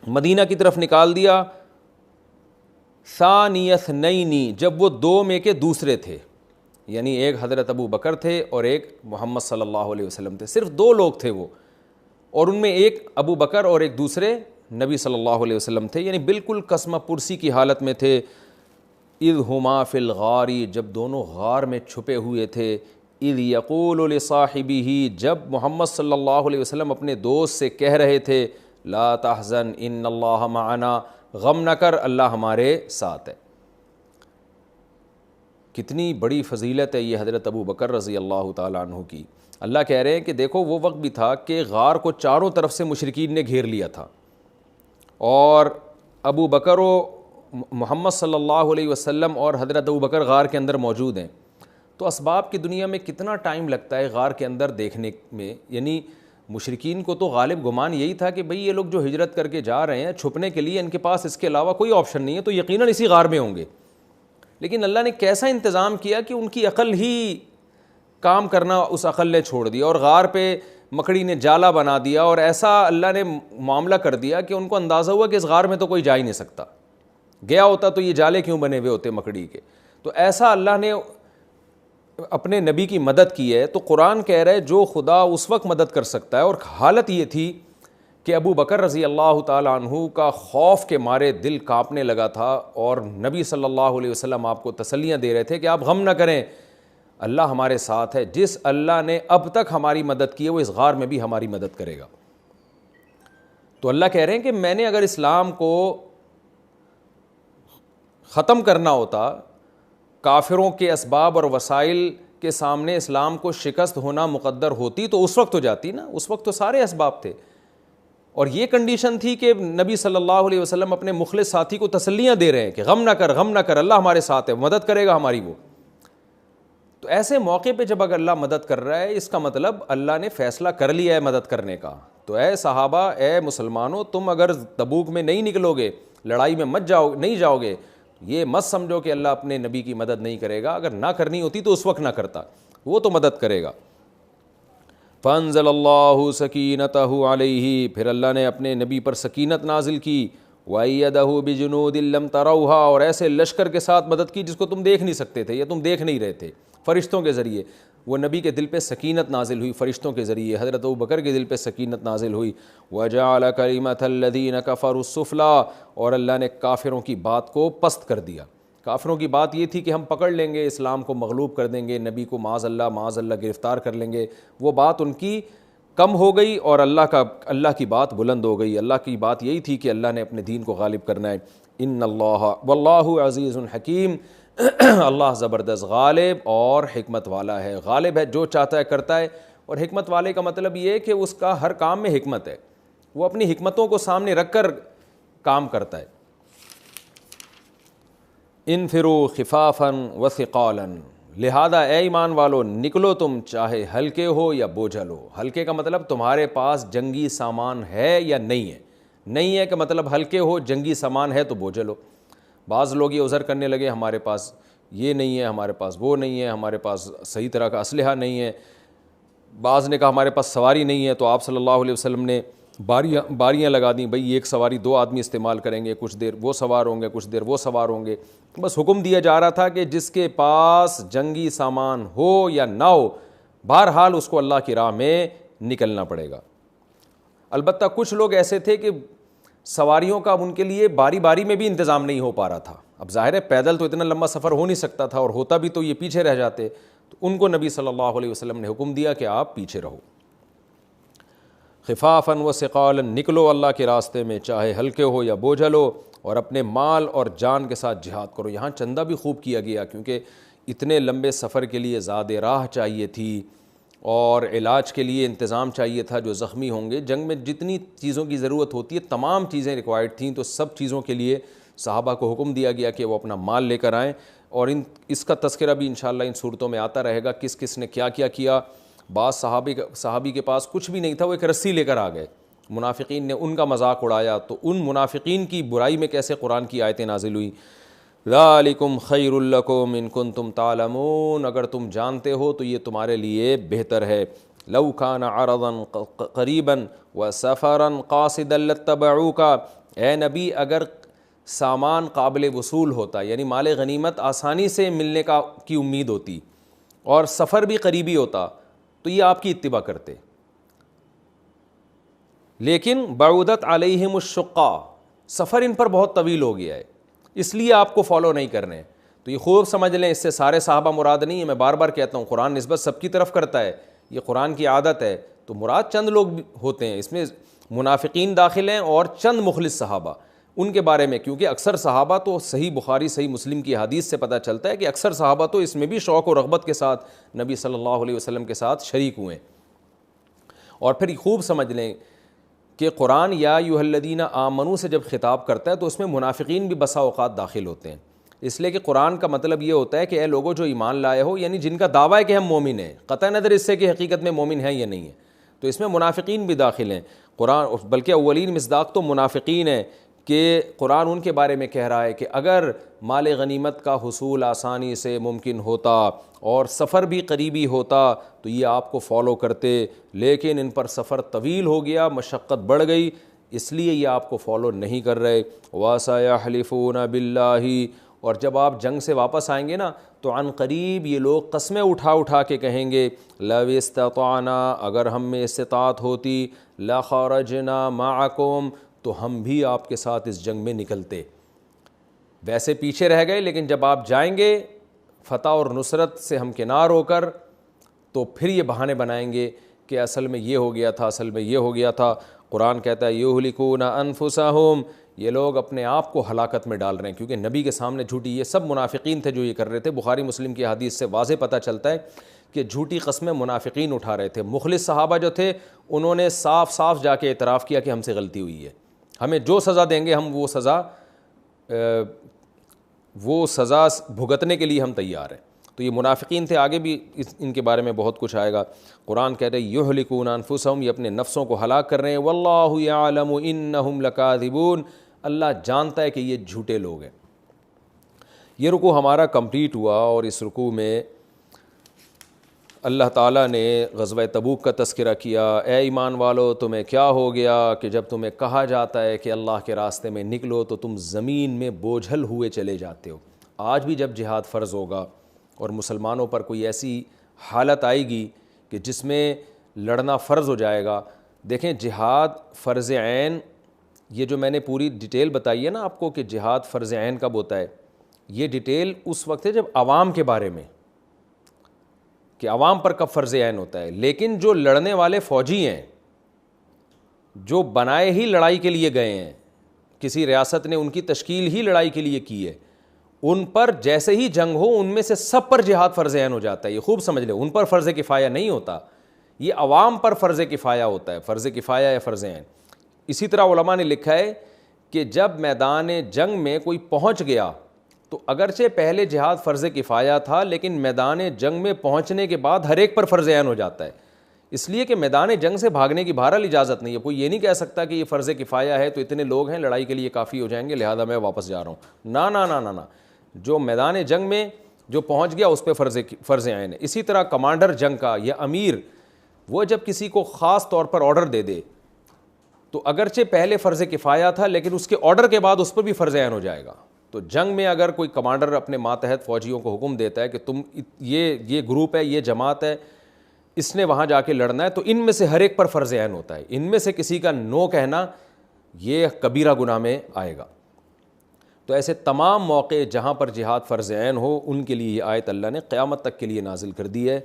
مدینہ کی طرف نکال دیا. ثانی اثنین, جب وہ دو میں کے دوسرے تھے, یعنی ایک حضرت ابو بکر تھے اور ایک محمد صلی اللہ علیہ وسلم تھے. صرف دو لوگ تھے وہ, اور ان میں ایک ابو بکر اور ایک دوسرے نبی صلی اللہ علیہ وسلم تھے, یعنی بالکل قسمہ پرسی کی حالت میں تھے. اذ ہما فی الغار, جب دونوں غار میں چھپے ہوئے تھے. اذ یقول لصاحبہ, جب محمد صلی اللہ علیہ وسلم اپنے دوست سے کہہ رہے تھے لا تحزن ان اللہ معنا, غم نہ کر اللہ ہمارے ساتھ ہے. کتنی بڑی فضیلت ہے یہ حضرت ابو بکر رضی اللہ تعالیٰ عنہ کی. اللہ کہہ رہے ہیں کہ دیکھو وہ وقت بھی تھا کہ غار کو چاروں طرف سے مشرکین نے گھیر لیا تھا, اور ابو بکر و محمد صلی اللہ علیہ وسلم اور حضرت ابو بکر غار کے اندر موجود ہیں. تو اسباب کی دنیا میں کتنا ٹائم لگتا ہے غار کے اندر دیکھنے میں. یعنی مشرکین کو تو غالب گمان یہی تھا کہ بھئی یہ لوگ جو ہجرت کر کے جا رہے ہیں چھپنے کے لیے, ان کے پاس اس کے علاوہ کوئی آپشن نہیں ہے, تو یقیناً اسی غار میں ہوں گے. لیکن اللہ نے کیسا انتظام کیا کہ ان کی عقل ہی کام کرنا اس عقل نے چھوڑ دیا, اور غار پہ مکڑی نے جالا بنا دیا, اور ایسا اللہ نے معاملہ کر دیا کہ ان کو اندازہ ہوا کہ اس غار میں تو کوئی جا ہی نہیں سکتا. گیا ہوتا تو یہ جالے کیوں بنے ہوئے ہوتے مکڑی کے. تو ایسا اللہ نے اپنے نبی کی مدد کی ہے. تو قرآن کہہ رہے جو خدا اس وقت مدد کر سکتا ہے, اور حالت یہ تھی کہ ابو بکر رضی اللہ تعالیٰ عنہ کا خوف کے مارے دل کانپنے لگا تھا, اور نبی صلی اللہ علیہ وسلم آپ کو تسلیاں دے رہے تھے کہ آپ غم نہ کریں, اللہ ہمارے ساتھ ہے. جس اللہ نے اب تک ہماری مدد کی ہے وہ اس غار میں بھی ہماری مدد کرے گا. تو اللہ کہہ رہے ہیں کہ میں نے اگر اسلام کو ختم کرنا ہوتا, کافروں کے اسباب اور وسائل کے سامنے اسلام کو شکست ہونا مقدر ہوتی, تو اس وقت تو جاتی نا, اس وقت تو سارے اسباب تھے. اور یہ کنڈیشن تھی کہ نبی صلی اللہ علیہ وسلم اپنے مخلص ساتھی کو تسلیاں دے رہے ہیں کہ غم نہ کر, غم نہ کر, اللہ ہمارے ساتھ ہے, مدد کرے گا ہماری وہ. تو ایسے موقع پہ جب اگر اللہ مدد کر رہا ہے, اس کا مطلب اللہ نے فیصلہ کر لیا ہے مدد کرنے کا. تو اے صحابہ, اے مسلمانوں, تم اگر تبوک میں نہیں نکلو گے, لڑائی میں نہیں جاؤ گے, یہ مت سمجھو کہ اللہ اپنے نبی کی مدد نہیں کرے گا. اگر نہ کرنی ہوتی تو اس وقت نہ کرتا, وہ تو مدد کرے گا. فانزل اللہ سکینتہ علیہ, پھر اللہ نے اپنے نبی پر سکینت نازل کی. وَأَيَّدَهُ بِجُنُودٍ لَّمْ تَرَوْهَا, اور ایسے لشکر کے ساتھ مدد کی جس کو تم دیکھ نہیں سکتے تھے یا تم دیکھ نہیں رہے تھے. فرشتوں کے ذریعے وہ نبی کے دل پہ سکینت نازل ہوئی, فرشتوں کے ذریعے حضرت ابو بکر کے دل پہ سکینت نازل ہوئی. وَجَعَلَ كَلِمَةَ الَّذِينَ كَفَرُوا السُّفْلَىٰ, اور اللہ نے کافروں کی بات کو پست کر دیا. کافروں کی بات یہ تھی کہ ہم پکڑ لیں گے, اسلام کو مغلوب کر دیں گے, نبی کو معاذ اللہ گرفتار کر لیں گے. وہ بات ان کی کم ہو گئی, اور اللہ کی بات بلند ہو گئی. اللہ کی بات یہی تھی کہ اللہ نے اپنے دین کو غالب کرنا ہے. ان اللہ واللہ عزیز حکیم, اللہ زبردست غالب اور حکمت والا ہے. غالب ہے, جو چاہتا ہے کرتا ہے, اور حکمت والے کا مطلب یہ ہے کہ اس کا ہر کام میں حکمت ہے, وہ اپنی حکمتوں کو سامنے رکھ کر کام کرتا ہے. انفروا خفافا وثقالا, لہذا اے ایمان والو نکلو تم، چاہے ہلکے ہو یا بوجھل ہو۔ ہلکے کا مطلب تمہارے پاس جنگی سامان ہے یا نہیں ہے، نہیں ہے کہ مطلب ہلکے ہو، جنگی سامان ہے تو بوجھل ہو۔ بعض لوگ یہ عذر کرنے لگے ہمارے پاس یہ نہیں ہے، ہمارے پاس وہ نہیں ہے، ہمارے پاس صحیح طرح کا اسلحہ نہیں ہے۔ بعض نے کہا ہمارے پاس سواری نہیں ہے، تو آپ صلی اللہ علیہ وسلم نے باریاں لگا دیں، بھئی ایک سواری 2 آدمی استعمال کریں گے، کچھ دیر وہ سوار ہوں گے، کچھ دیر وہ سوار ہوں گے۔ بس حکم دیا جا رہا تھا کہ جس کے پاس جنگی سامان ہو یا نہ ہو، بہرحال اس کو اللہ کی راہ میں نکلنا پڑے گا۔ البتہ کچھ لوگ ایسے تھے کہ سواریوں کا ان کے لیے باری باری میں بھی انتظام نہیں ہو پا رہا تھا۔ اب ظاہر ہے پیدل تو اتنا لمبا سفر ہو نہیں سکتا تھا، اور ہوتا بھی تو یہ پیچھے رہ جاتے، تو ان کو نبی صلی اللہ علیہ وسلم نے حکم دیا کہ آپ پیچھے رہو۔ خفافاً و ثقالاً، نکلو اللہ کے راستے میں، چاہے ہلکے ہو یا بوجھل ہو، اور اپنے مال اور جان کے ساتھ جہاد کرو۔ یہاں چندہ بھی خوب کیا گیا، کیونکہ اتنے لمبے سفر کے لیے زاد راہ چاہیے تھی، اور علاج کے لیے انتظام چاہیے تھا۔ جو زخمی ہوں گے، جنگ میں جتنی چیزوں کی ضرورت ہوتی ہے تمام چیزیں ریکوائرڈ تھیں، تو سب چیزوں کے لیے صحابہ کو حکم دیا گیا کہ وہ اپنا مال لے کر آئیں، اور اس کا تذکرہ بھی انشاءاللہ ان صورتوں میں آتا رہے گا، کس کس نے کیا کیا کیا۔ بعض صحابی کے پاس کچھ بھی نہیں تھا، وہ ایک رسی لے کر آ گئے، منافقین نے ان کا مذاق اڑایا، تو ان منافقین کی برائی میں کیسے قرآن کی آیتیں نازل ہوئی، ذالکم خیر لکم ان کنتم تعلمون، اگر تم جانتے ہو تو یہ تمہارے لیے بہتر ہے۔ لو کان عرضا قریبا وسفرا قاصدا لاتبعوک، اے نبی اگر سامان قابل وصول ہوتا، یعنی مال غنیمت آسانی سے ملنے کی امید ہوتی، اور سفر بھی قریبی ہوتا، تو یہ آپ کی اتباع کرتے، لیکن بعودت علیہم الشقہ، سفر ان پر بہت طویل ہو گیا ہے، اس لیے آپ کو فالو نہیں کرنے۔ تو یہ خوب سمجھ لیں، اس سے سارے صحابہ مراد نہیں ہے، میں بار بار کہتا ہوں قرآن نسبت سب کی طرف کرتا ہے، یہ قرآن کی عادت ہے، تو مراد چند لوگ ہوتے ہیں، اس میں منافقین داخل ہیں اور چند مخلص صحابہ، ان کے بارے میں، کیونکہ اکثر صحابہ تو صحیح بخاری صحیح مسلم کی حدیث سے پتہ چلتا ہے کہ اکثر صحابہ تو اس میں بھی شوق و رغبت کے ساتھ نبی صلی اللہ علیہ وسلم کے ساتھ شریک ہوئے۔ اور پھر خوب سمجھ لیں کہ قرآن یا ایھا الذین آمنوا سے جب خطاب کرتا ہے تو اس میں منافقین بھی بسا اوقات داخل ہوتے ہیں، اس لیے کہ قرآن کا مطلب یہ ہوتا ہے کہ اے لوگوں جو ایمان لائے ہو، یعنی جن کا دعویٰ ہے کہ ہم مومن ہیں، قطع نظر اس سے کہ حقیقت میں مومن ہیں یا نہیں ہیں، تو اس میں منافقین بھی داخل ہیں۔ قرآن بلکہ اولین مصداق تو منافقین ہیں، کہ قرآن ان کے بارے میں کہہ رہا ہے کہ اگر مال غنیمت کا حصول آسانی سے ممکن ہوتا اور سفر بھی قریبی ہوتا تو یہ آپ کو فالو کرتے، لیکن ان پر سفر طویل ہو گیا، مشقت بڑھ گئی، اس لیے یہ آپ کو فالو نہیں کر رہے۔ وَسَيَحْلِفُونَ بِاللَّهِ، اور جب آپ جنگ سے واپس آئیں گے نا تو عن قریب یہ لوگ قسمیں اٹھا کے کہیں گے، لَوِ اسْتَطَعْنَا، اگر ہم میں استطاعت ہوتی، لَخَرَجْنَا مَعَكُمْ، تو ہم بھی آپ کے ساتھ اس جنگ میں نکلتے۔ ویسے پیچھے رہ گئے، لیکن جب آپ جائیں گے فتح اور نصرت سے ہمکنار ہو کر، تو پھر یہ بہانے بنائیں گے کہ اصل میں یہ ہو گیا تھا، اصل میں یہ ہو گیا تھا۔ قرآن کہتا ہے یہلکون انفسہم، یہ لوگ اپنے آپ کو ہلاکت میں ڈال رہے ہیں، کیونکہ نبی کے سامنے جھوٹی، یہ سب منافقین تھے جو یہ کر رہے تھے۔ بخاری مسلم کی حدیث سے واضح پتہ چلتا ہے کہ جھوٹی قسمیں منافقین اٹھا رہے تھے۔ مخلص صحابہ جو تھے انہوں نے صاف صاف جا کے اعتراف کیا کہ ہم سے غلطی ہوئی ہے، ہمیں جو سزا دیں گے ہم وہ سزا بھگتنے کے لیے ہم تیار ہیں۔ تو یہ منافقین تھے، آگے بھی ان کے بارے میں بہت کچھ آئے گا۔ قرآن کہہ رہے یہلکون انفسہم، یہ اپنے نفسوں کو ہلاک کر رہے ہیں۔ واللہ یعلم انہم لکاذبون، اللہ جانتا ہے کہ یہ جھوٹے لوگ ہیں۔ یہ رکوع ہمارا کمپلیٹ ہوا، اور اس رکوع میں اللہ تعالیٰ نے غزوہ تبوک کا تذکرہ کیا۔ اے ایمان والو تمہیں کیا ہو گیا کہ جب تمہیں کہا جاتا ہے کہ اللہ کے راستے میں نکلو تو تم زمین میں بوجھل ہوئے چلے جاتے ہو۔ آج بھی جب جہاد فرض ہوگا اور مسلمانوں پر کوئی ایسی حالت آئے گی کہ جس میں لڑنا فرض ہو جائے گا، دیکھیں جہاد فرض عین، یہ جو میں نے پوری ڈیٹیل بتائی ہے نا آپ کو کہ جہاد فرض عین کب ہوتا ہے، یہ ڈیٹیل اس وقت ہے جب عوام کے بارے میں، کہ عوام پر کب فرض عین ہوتا ہے۔ لیکن جو لڑنے والے فوجی ہیں، جو بنائے ہی لڑائی کے لیے گئے ہیں، کسی ریاست نے ان کی تشکیل ہی لڑائی کے لیے کی ہے، ان پر جیسے ہی جنگ ہو ان میں سے سب پر جہاد فرض عین ہو جاتا ہے۔ یہ خوب سمجھ لیں، ان پر فرض کفایہ نہیں ہوتا، یہ عوام پر فرض کفایہ ہوتا ہے، فرض کفایہ یا فرض عین۔ اسی طرح علماء نے لکھا ہے کہ جب میدان جنگ میں کوئی پہنچ گیا تو اگرچہ پہلے جہاد فرض کفایہ تھا لیکن میدان جنگ میں پہنچنے کے بعد ہر ایک پر فرض عین ہو جاتا ہے، اس لیے کہ میدان جنگ سے بھاگنے کی بہرحال اجازت نہیں ہے. کوئی یہ نہیں کہہ سکتا کہ یہ فرض کفایہ ہے تو اتنے لوگ ہیں لڑائی کے لیے کافی ہو جائیں گے لہذا میں واپس جا رہا ہوں. نا نا نا نا نا، جو میدان جنگ میں جو پہنچ گیا اس پہ فرض عین ہے. اسی طرح کمانڈر جنگ کا یا امیر، وہ جب کسی کو خاص طور پر آرڈر دے دے تو اگرچہ پہلے فرض کفایہ تھا لیکن اس کے آرڈر کے بعد اس پر بھی فرض عین ہو جائے گا. تو جنگ میں اگر کوئی کمانڈر اپنے ماتحت فوجیوں کو حکم دیتا ہے کہ تم یہ گروپ ہے، یہ جماعت ہے، اس نے وہاں جا کے لڑنا ہے، تو ان میں سے ہر ایک پر فرض عین ہوتا ہے. ان میں سے کسی کا نو کہنا یہ کبیرہ گناہ میں آئے گا. تو ایسے تمام موقع جہاں پر جہاد فرض عین ہو ان کے لیے یہ آیت اللہ نے قیامت تک کے لیے نازل کر دی ہے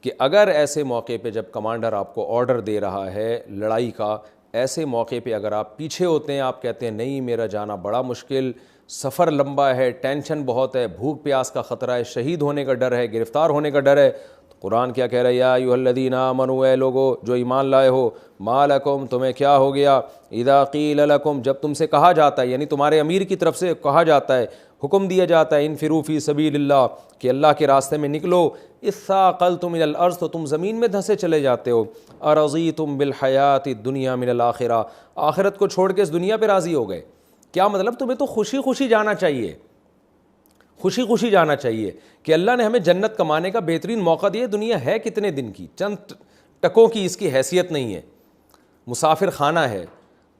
کہ اگر ایسے موقع پہ جب کمانڈر آپ کو آرڈر دے رہا ہے لڑائی کا، ایسے موقع پہ اگر آپ پیچھے ہوتے ہیں، آپ کہتے ہیں نہیں میرا جانا بڑا مشکل، سفر لمبا ہے، ٹینشن بہت ہے، بھوک پیاس کا خطرہ ہے، شہید ہونے کا ڈر ہے، گرفتار ہونے کا ڈر ہے، تو قرآن کیا کہہ رہا ہے؟ یا ایھا الذین آمنوا، اے لوگو جو ایمان لائے ہو، ما لکم تمہیں کیا ہو گیا، اذا قیل لکم جب تم سے کہا جاتا ہے، یعنی تمہارے امیر کی طرف سے کہا جاتا ہے، حکم دیا جاتا ہے، انفروا فی سبیل اللہ کہ اللہ کے راستے میں نکلو، اثاقلتم الی الارض تو تم زمین میں دھنسے چلے جاتے ہو، ارضیتم بالحیات الدنیا من الآخرہ آخرت کو چھوڑ کے اس دنیا پہ راضی ہو گئے. کیا مطلب؟ تمہیں تو خوشی خوشی جانا چاہیے، خوشی خوشی جانا چاہیے کہ اللہ نے ہمیں جنت کمانے کا بہترین موقع دیا. دنیا ہے کتنے دن کی، چند ٹکوں کی اس کی حیثیت نہیں ہے، مسافر خانہ ہے.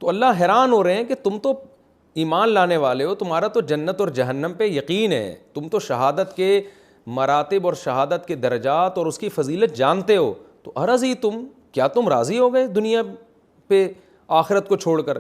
تو اللہ حیران ہو رہے ہیں کہ تم تو ایمان لانے والے ہو، تمہارا تو جنت اور جہنم پہ یقین ہے، تم تو شہادت کے مراتب اور شہادت کے درجات اور اس کی فضیلت جانتے ہو، تو ارضی تم کیا تم راضی ہو گئے دنیا پہ آخرت کو چھوڑ کر؟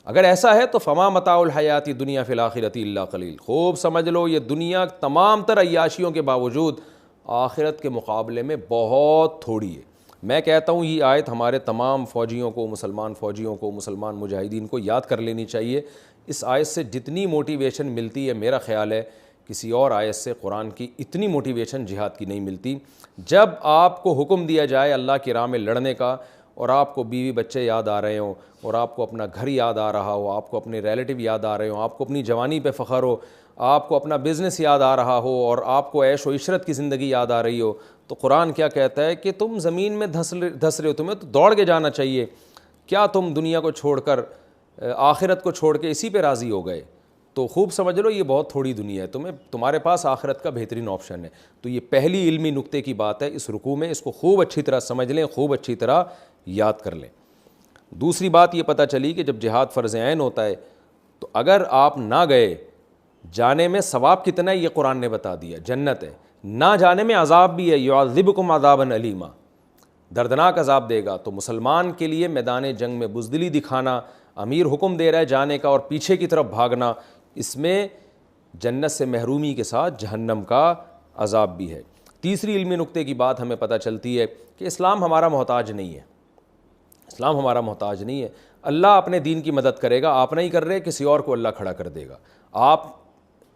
اگر ایسا ہے تو فما متاع الحیات دنیا فی الآخرۃ الا قلیل، خوب سمجھ لو یہ دنیا تمام تر عیاشیوں کے باوجود آخرت کے مقابلے میں بہت تھوڑی ہے. میں کہتا ہوں یہ آیت ہمارے تمام فوجیوں کو، مسلمان فوجیوں کو، مسلمان مجاہدین کو یاد کر لینی چاہیے. اس آیت سے جتنی موٹیویشن ملتی ہے میرا خیال ہے کسی اور آیت سے قرآن کی اتنی موٹیویشن جہاد کی نہیں ملتی. جب آپ کو حکم دیا جائے اللہ کی راہ میں لڑنے کا اور آپ کو بیوی بچے یاد آ رہے ہوں اور آپ کو اپنا گھر یاد آ رہا ہو، آپ کو اپنے ریلیٹیو یاد آ رہے ہوں، آپ کو اپنی جوانی پہ فخر ہو، آپ کو اپنا بزنس یاد آ رہا ہو اور آپ کو عیش و عشرت کی زندگی یاد آ رہی ہو، تو قرآن کیا کہتا ہے کہ تم زمین میں دھس رہے ہو، تمہیں تو دوڑ کے جانا چاہیے. کیا تم دنیا کو چھوڑ کر آخرت کو چھوڑ کے اسی پہ راضی ہو گئے؟ تو خوب سمجھ لو یہ بہت تھوڑی دنیا ہے، تمہارے پاس آخرت کا بہترین آپشن ہے. تو یہ پہلی علمی نقطے کی بات ہے اس رکوع میں، اس کو خوب اچھی طرح سمجھ لیں، خوب اچھی طرح یاد کر لیں. دوسری بات یہ پتہ چلی کہ جب جہاد فرض عین ہوتا ہے تو اگر آپ نہ گئے، جانے میں ثواب کتنا ہے یہ قرآن نے بتا دیا، جنت ہے، نہ جانے میں عذاب بھی ہے، یعذبکم عذابا علیما، دردناک عذاب دے گا. تو مسلمان کے لیے میدان جنگ میں بزدلی دکھانا، امیر حکم دے رہا ہے جانے کا اور پیچھے کی طرف بھاگنا، اس میں جنت سے محرومی کے ساتھ جہنم کا عذاب بھی ہے. تیسری علمی نقطے کی بات ہمیں پتہ چلتی ہے کہ اسلام ہمارا محتاج نہیں ہے، اسلام ہمارا محتاج نہیں ہے. اللہ اپنے دین کی مدد کرے گا، آپ نہیں کر رہے کسی اور کو اللہ کھڑا کر دے گا. آپ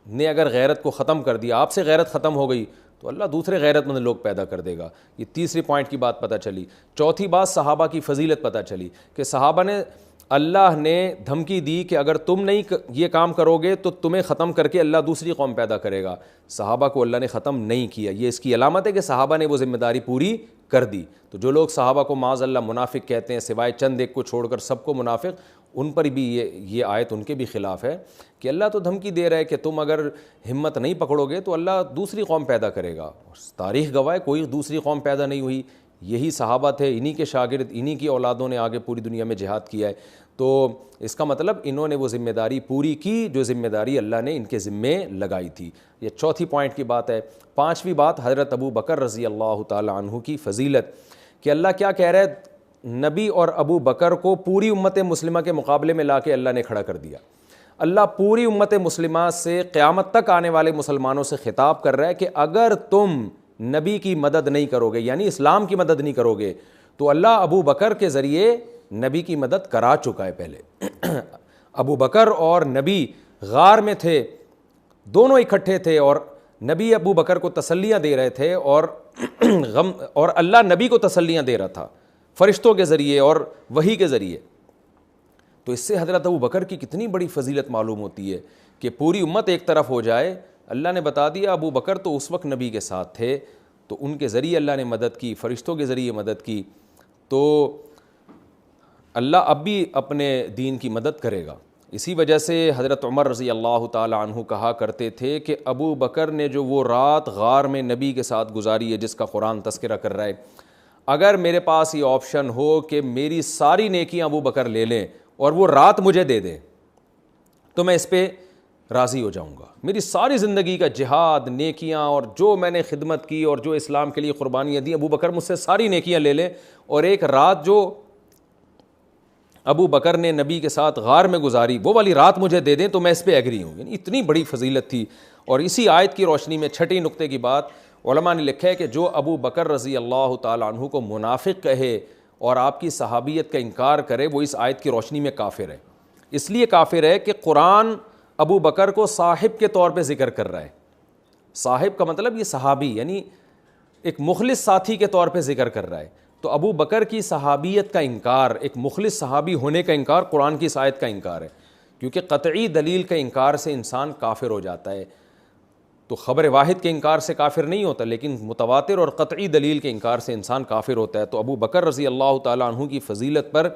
نے اگر غیرت کو ختم کر دیا، آپ سے غیرت ختم ہو گئی تو اللہ دوسرے غیرت مند لوگ پیدا کر دے گا. یہ تیسری پوائنٹ کی بات پتہ چلی. چوتھی بات صحابہ کی فضیلت پتہ چلی کہ صحابہ نے، اللہ نے دھمکی دی کہ اگر تم نہیں یہ کام کرو گے تو تمہیں ختم کر کے اللہ دوسری قوم پیدا کرے گا. صحابہ کو اللہ نے ختم نہیں کیا، یہ اس کی علامت ہے کہ صحابہ نے وہ ذمہ داری پوری کر دی. تو جو لوگ صحابہ کو معاذ اللہ منافق کہتے ہیں، سوائے چند ایک کو چھوڑ کر سب کو منافق، ان پر بھی یہ آیت ان کے بھی خلاف ہے کہ اللہ تو دھمکی دے رہا ہے کہ تم اگر ہمت نہیں پکڑو گے تو اللہ دوسری قوم پیدا کرے گا. تاریخ گواہ ہے کوئی دوسری قوم پیدا نہیں ہوئی، یہی صحابہ تھے، انہی کے شاگرد، انہی کی اولادوں نے آگے پوری دنیا میں جہاد کیا ہے. تو اس کا مطلب انہوں نے وہ ذمہ داری پوری کی جو ذمہ داری اللہ نے ان کے ذمے لگائی تھی. یہ چوتھی پوائنٹ کی بات ہے. پانچویں بات حضرت ابو بکر رضی اللہ تعالی عنہ کی فضیلت، کہ اللہ کیا کہہ رہا ہے، نبی اور ابو بکر کو پوری امت مسلمہ کے مقابلے میں لا کے اللہ نے کھڑا کر دیا. اللہ پوری امت مسلمہ سے قیامت تک آنے والے مسلمانوں سے خطاب کر رہا ہے کہ اگر تم نبی کی مدد نہیں کرو گے، یعنی اسلام کی مدد نہیں کرو گے، تو اللہ ابو بکر کے ذریعے نبی کی مدد کرا چکا ہے پہلے. ابو بکر اور نبی غار میں تھے، دونوں اکٹھے تھے، اور نبی ابو بکر کو تسلیاں دے رہے تھے اور اللہ نبی کو تسلیاں دے رہا تھا فرشتوں کے ذریعے اور وحی کے ذریعے. تو اس سے حضرت ابو بکر کی کتنی بڑی فضیلت معلوم ہوتی ہے کہ پوری امت ایک طرف ہو جائے اللہ نے بتا دیا ابو بکر تو اس وقت نبی کے ساتھ تھے تو ان کے ذریعے اللہ نے مدد کی, فرشتوں کے ذریعے مدد کی, تو اللہ اب بھی اپنے دین کی مدد کرے گا. اسی وجہ سے حضرت عمر رضی اللہ تعالی عنہ کہا کرتے تھے کہ ابو بکر نے جو وہ رات غار میں نبی کے ساتھ گزاری ہے جس کا قرآن تذکرہ کر رہا ہے, اگر میرے پاس یہ آپشن ہو کہ میری ساری نیکیاں ابو بکر لے لیں اور وہ رات مجھے دے دیں تو میں اس پہ راضی ہو جاؤں گا. میری ساری زندگی کا جہاد, نیکیاں اور جو میں نے خدمت کی اور جو اسلام کے لیے قربانیاں دی, ابو بکر مجھ سے ساری نیکیاں لے لیں اور ایک رات جو ابو بکر نے نبی کے ساتھ غار میں گزاری وہ والی رات مجھے دے دیں تو میں اس پہ ایگری ہوں. یعنی اتنی بڑی فضیلت تھی. اور اسی آیت کی روشنی میں چھٹی نقطے کی بات علماء نے لکھا ہے کہ جو ابو بکر رضی اللہ تعالیٰ عنہ کو منافق کہے اور آپ کی صحابیت کا انکار کرے وہ اس آیت کی روشنی میں کافر ہے. اس لیے کافر ہے کہ قرآن ابو بکر کو صاحب کے طور پہ ذکر کر رہا ہے. صاحب کا مطلب یہ صحابی یعنی ایک مخلص ساتھی کے طور پہ ذکر کر رہا ہے. تو ابو بکر کی صحابیت کا انکار, ایک مخلص صحابی ہونے کا انکار قرآن کی اس آیت کا انکار ہے, کیونکہ قطعی دلیل کے انکار سے انسان کافر ہو جاتا ہے. تو خبر واحد کے انکار سے کافر نہیں ہوتا, لیکن متواتر اور قطعی دلیل کے انکار سے انسان کافر ہوتا ہے. تو ابو بکر رضی اللہ تعالیٰ عنہ کی فضیلت پر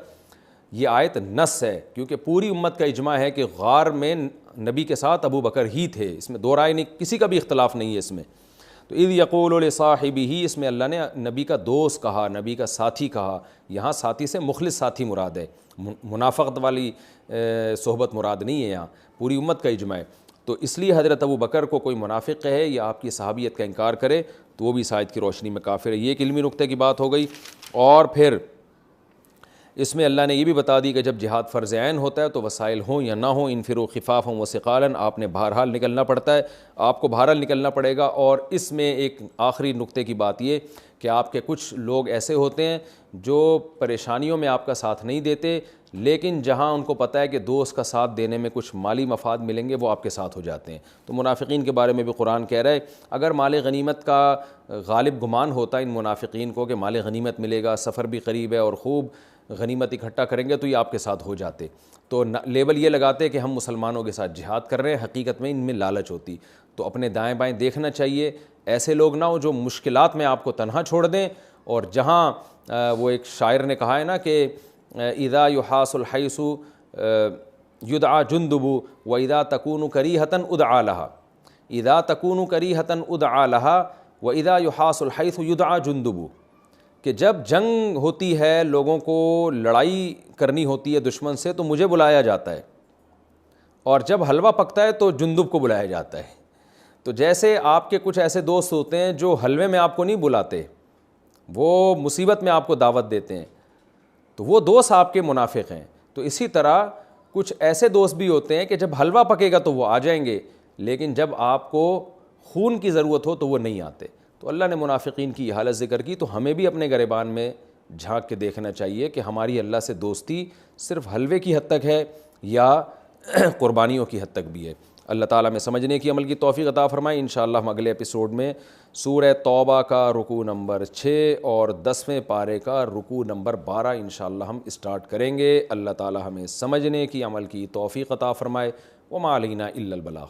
یہ آیت نص ہے, کیونکہ پوری امت کا اجماع ہے کہ غار میں نبی کے ساتھ ابو بکر ہی تھے. اس میں دو رائے نہیں, کسی کا بھی اختلاف نہیں ہے اس میں. تو اذ یقول لصاحبہ, اس میں اللہ نے نبی کا دوست کہا, نبی کا ساتھی کہا. یہاں ساتھی سے مخلص ساتھی مراد ہے, منافقت والی صحبت مراد نہیں ہے. یہاں پوری امت کا اجماع ہے. تو اس لیے حضرت ابو بکر کو کوئی منافق کہے یا آپ کی صحابیت کا انکار کرے تو وہ بھی اس آیت کی روشنی میں کافر ہے. یہ ایک علمی نقطے کی بات ہو گئی. اور پھر اس میں اللہ نے یہ بھی بتا دی کہ جب جہاد فرض عین ہوتا ہے تو وسائل ہوں یا نہ ہوں, انفروا خفافا وثقالا, آپ نے بہرحال نکلنا پڑتا ہے, آپ کو بہرحال نکلنا پڑے گا. اور اس میں ایک آخری نقطے کی بات یہ کہ آپ کے کچھ لوگ ایسے ہوتے ہیں جو پریشانیوں میں آپ کا ساتھ نہیں دیتے, لیکن جہاں ان کو پتہ ہے کہ دوست کا ساتھ دینے میں کچھ مالی مفاد ملیں گے وہ آپ کے ساتھ ہو جاتے ہیں. تو منافقین کے بارے میں بھی قرآن کہہ رہا ہے اگر مال غنیمت کا غالب گمان ہوتا ہے ان منافقین کو کہ مال غنیمت ملے گا, سفر بھی قریب ہے اور خوب غنیمت اکٹھا کریں گے تو یہ آپ کے ساتھ ہو جاتے. تو لیبل یہ لگاتے کہ ہم مسلمانوں کے ساتھ جہاد کر رہے ہیں, حقیقت میں ان میں لالچ ہوتی. تو اپنے دائیں بائیں دیکھنا چاہیے, ایسے لوگ نہ ہو جو مشکلات میں آپ کو تنہا چھوڑ دیں. اور جہاں وہ ایک شاعر نے کہا ہے نا کہ اذا یحاس الحیث یدعى جندب واذا تکون کریہۃ ادعى لها, اذا تکون کریہۃ ادعى لها واذا یحاس الحیث یدعى جندب, کہ جب جنگ ہوتی ہے, لوگوں کو لڑائی کرنی ہوتی ہے دشمن سے تو مجھے بلایا جاتا ہے, اور جب حلوہ پکتا ہے تو جندب کو بلایا جاتا ہے. تو جیسے آپ کے کچھ ایسے دوست ہوتے ہیں جو حلوے میں آپ کو نہیں بلاتے, وہ مصیبت میں آپ کو دعوت دیتے ہیں, تو وہ دوست آپ کے منافق ہیں. تو اسی طرح کچھ ایسے دوست بھی ہوتے ہیں کہ جب حلوہ پکے گا تو وہ آ جائیں گے, لیکن جب آپ کو خون کی ضرورت ہو تو وہ نہیں آتے. تو اللہ نے منافقین کی حالت ذکر کی, تو ہمیں بھی اپنے گریبان میں جھانک کے دیکھنا چاہیے کہ ہماری اللہ سے دوستی صرف حلوے کی حد تک ہے یا قربانیوں کی حد تک بھی ہے. اللہ تعالیٰ میں سمجھنے کی عمل کی توفیق عطا فرمائے. انشاءاللہ ہم اگلے ایپیسوڈ میں سورہ توبہ کا رکوع نمبر 6 اور 10ویں پارے کا رکوع نمبر 12 انشاءاللہ ہم اسٹارٹ کریں گے. اللہ تعالیٰ ہمیں سمجھنے کی عمل کی توفیق عطا فرمائے. وما علینا الا البلاغ.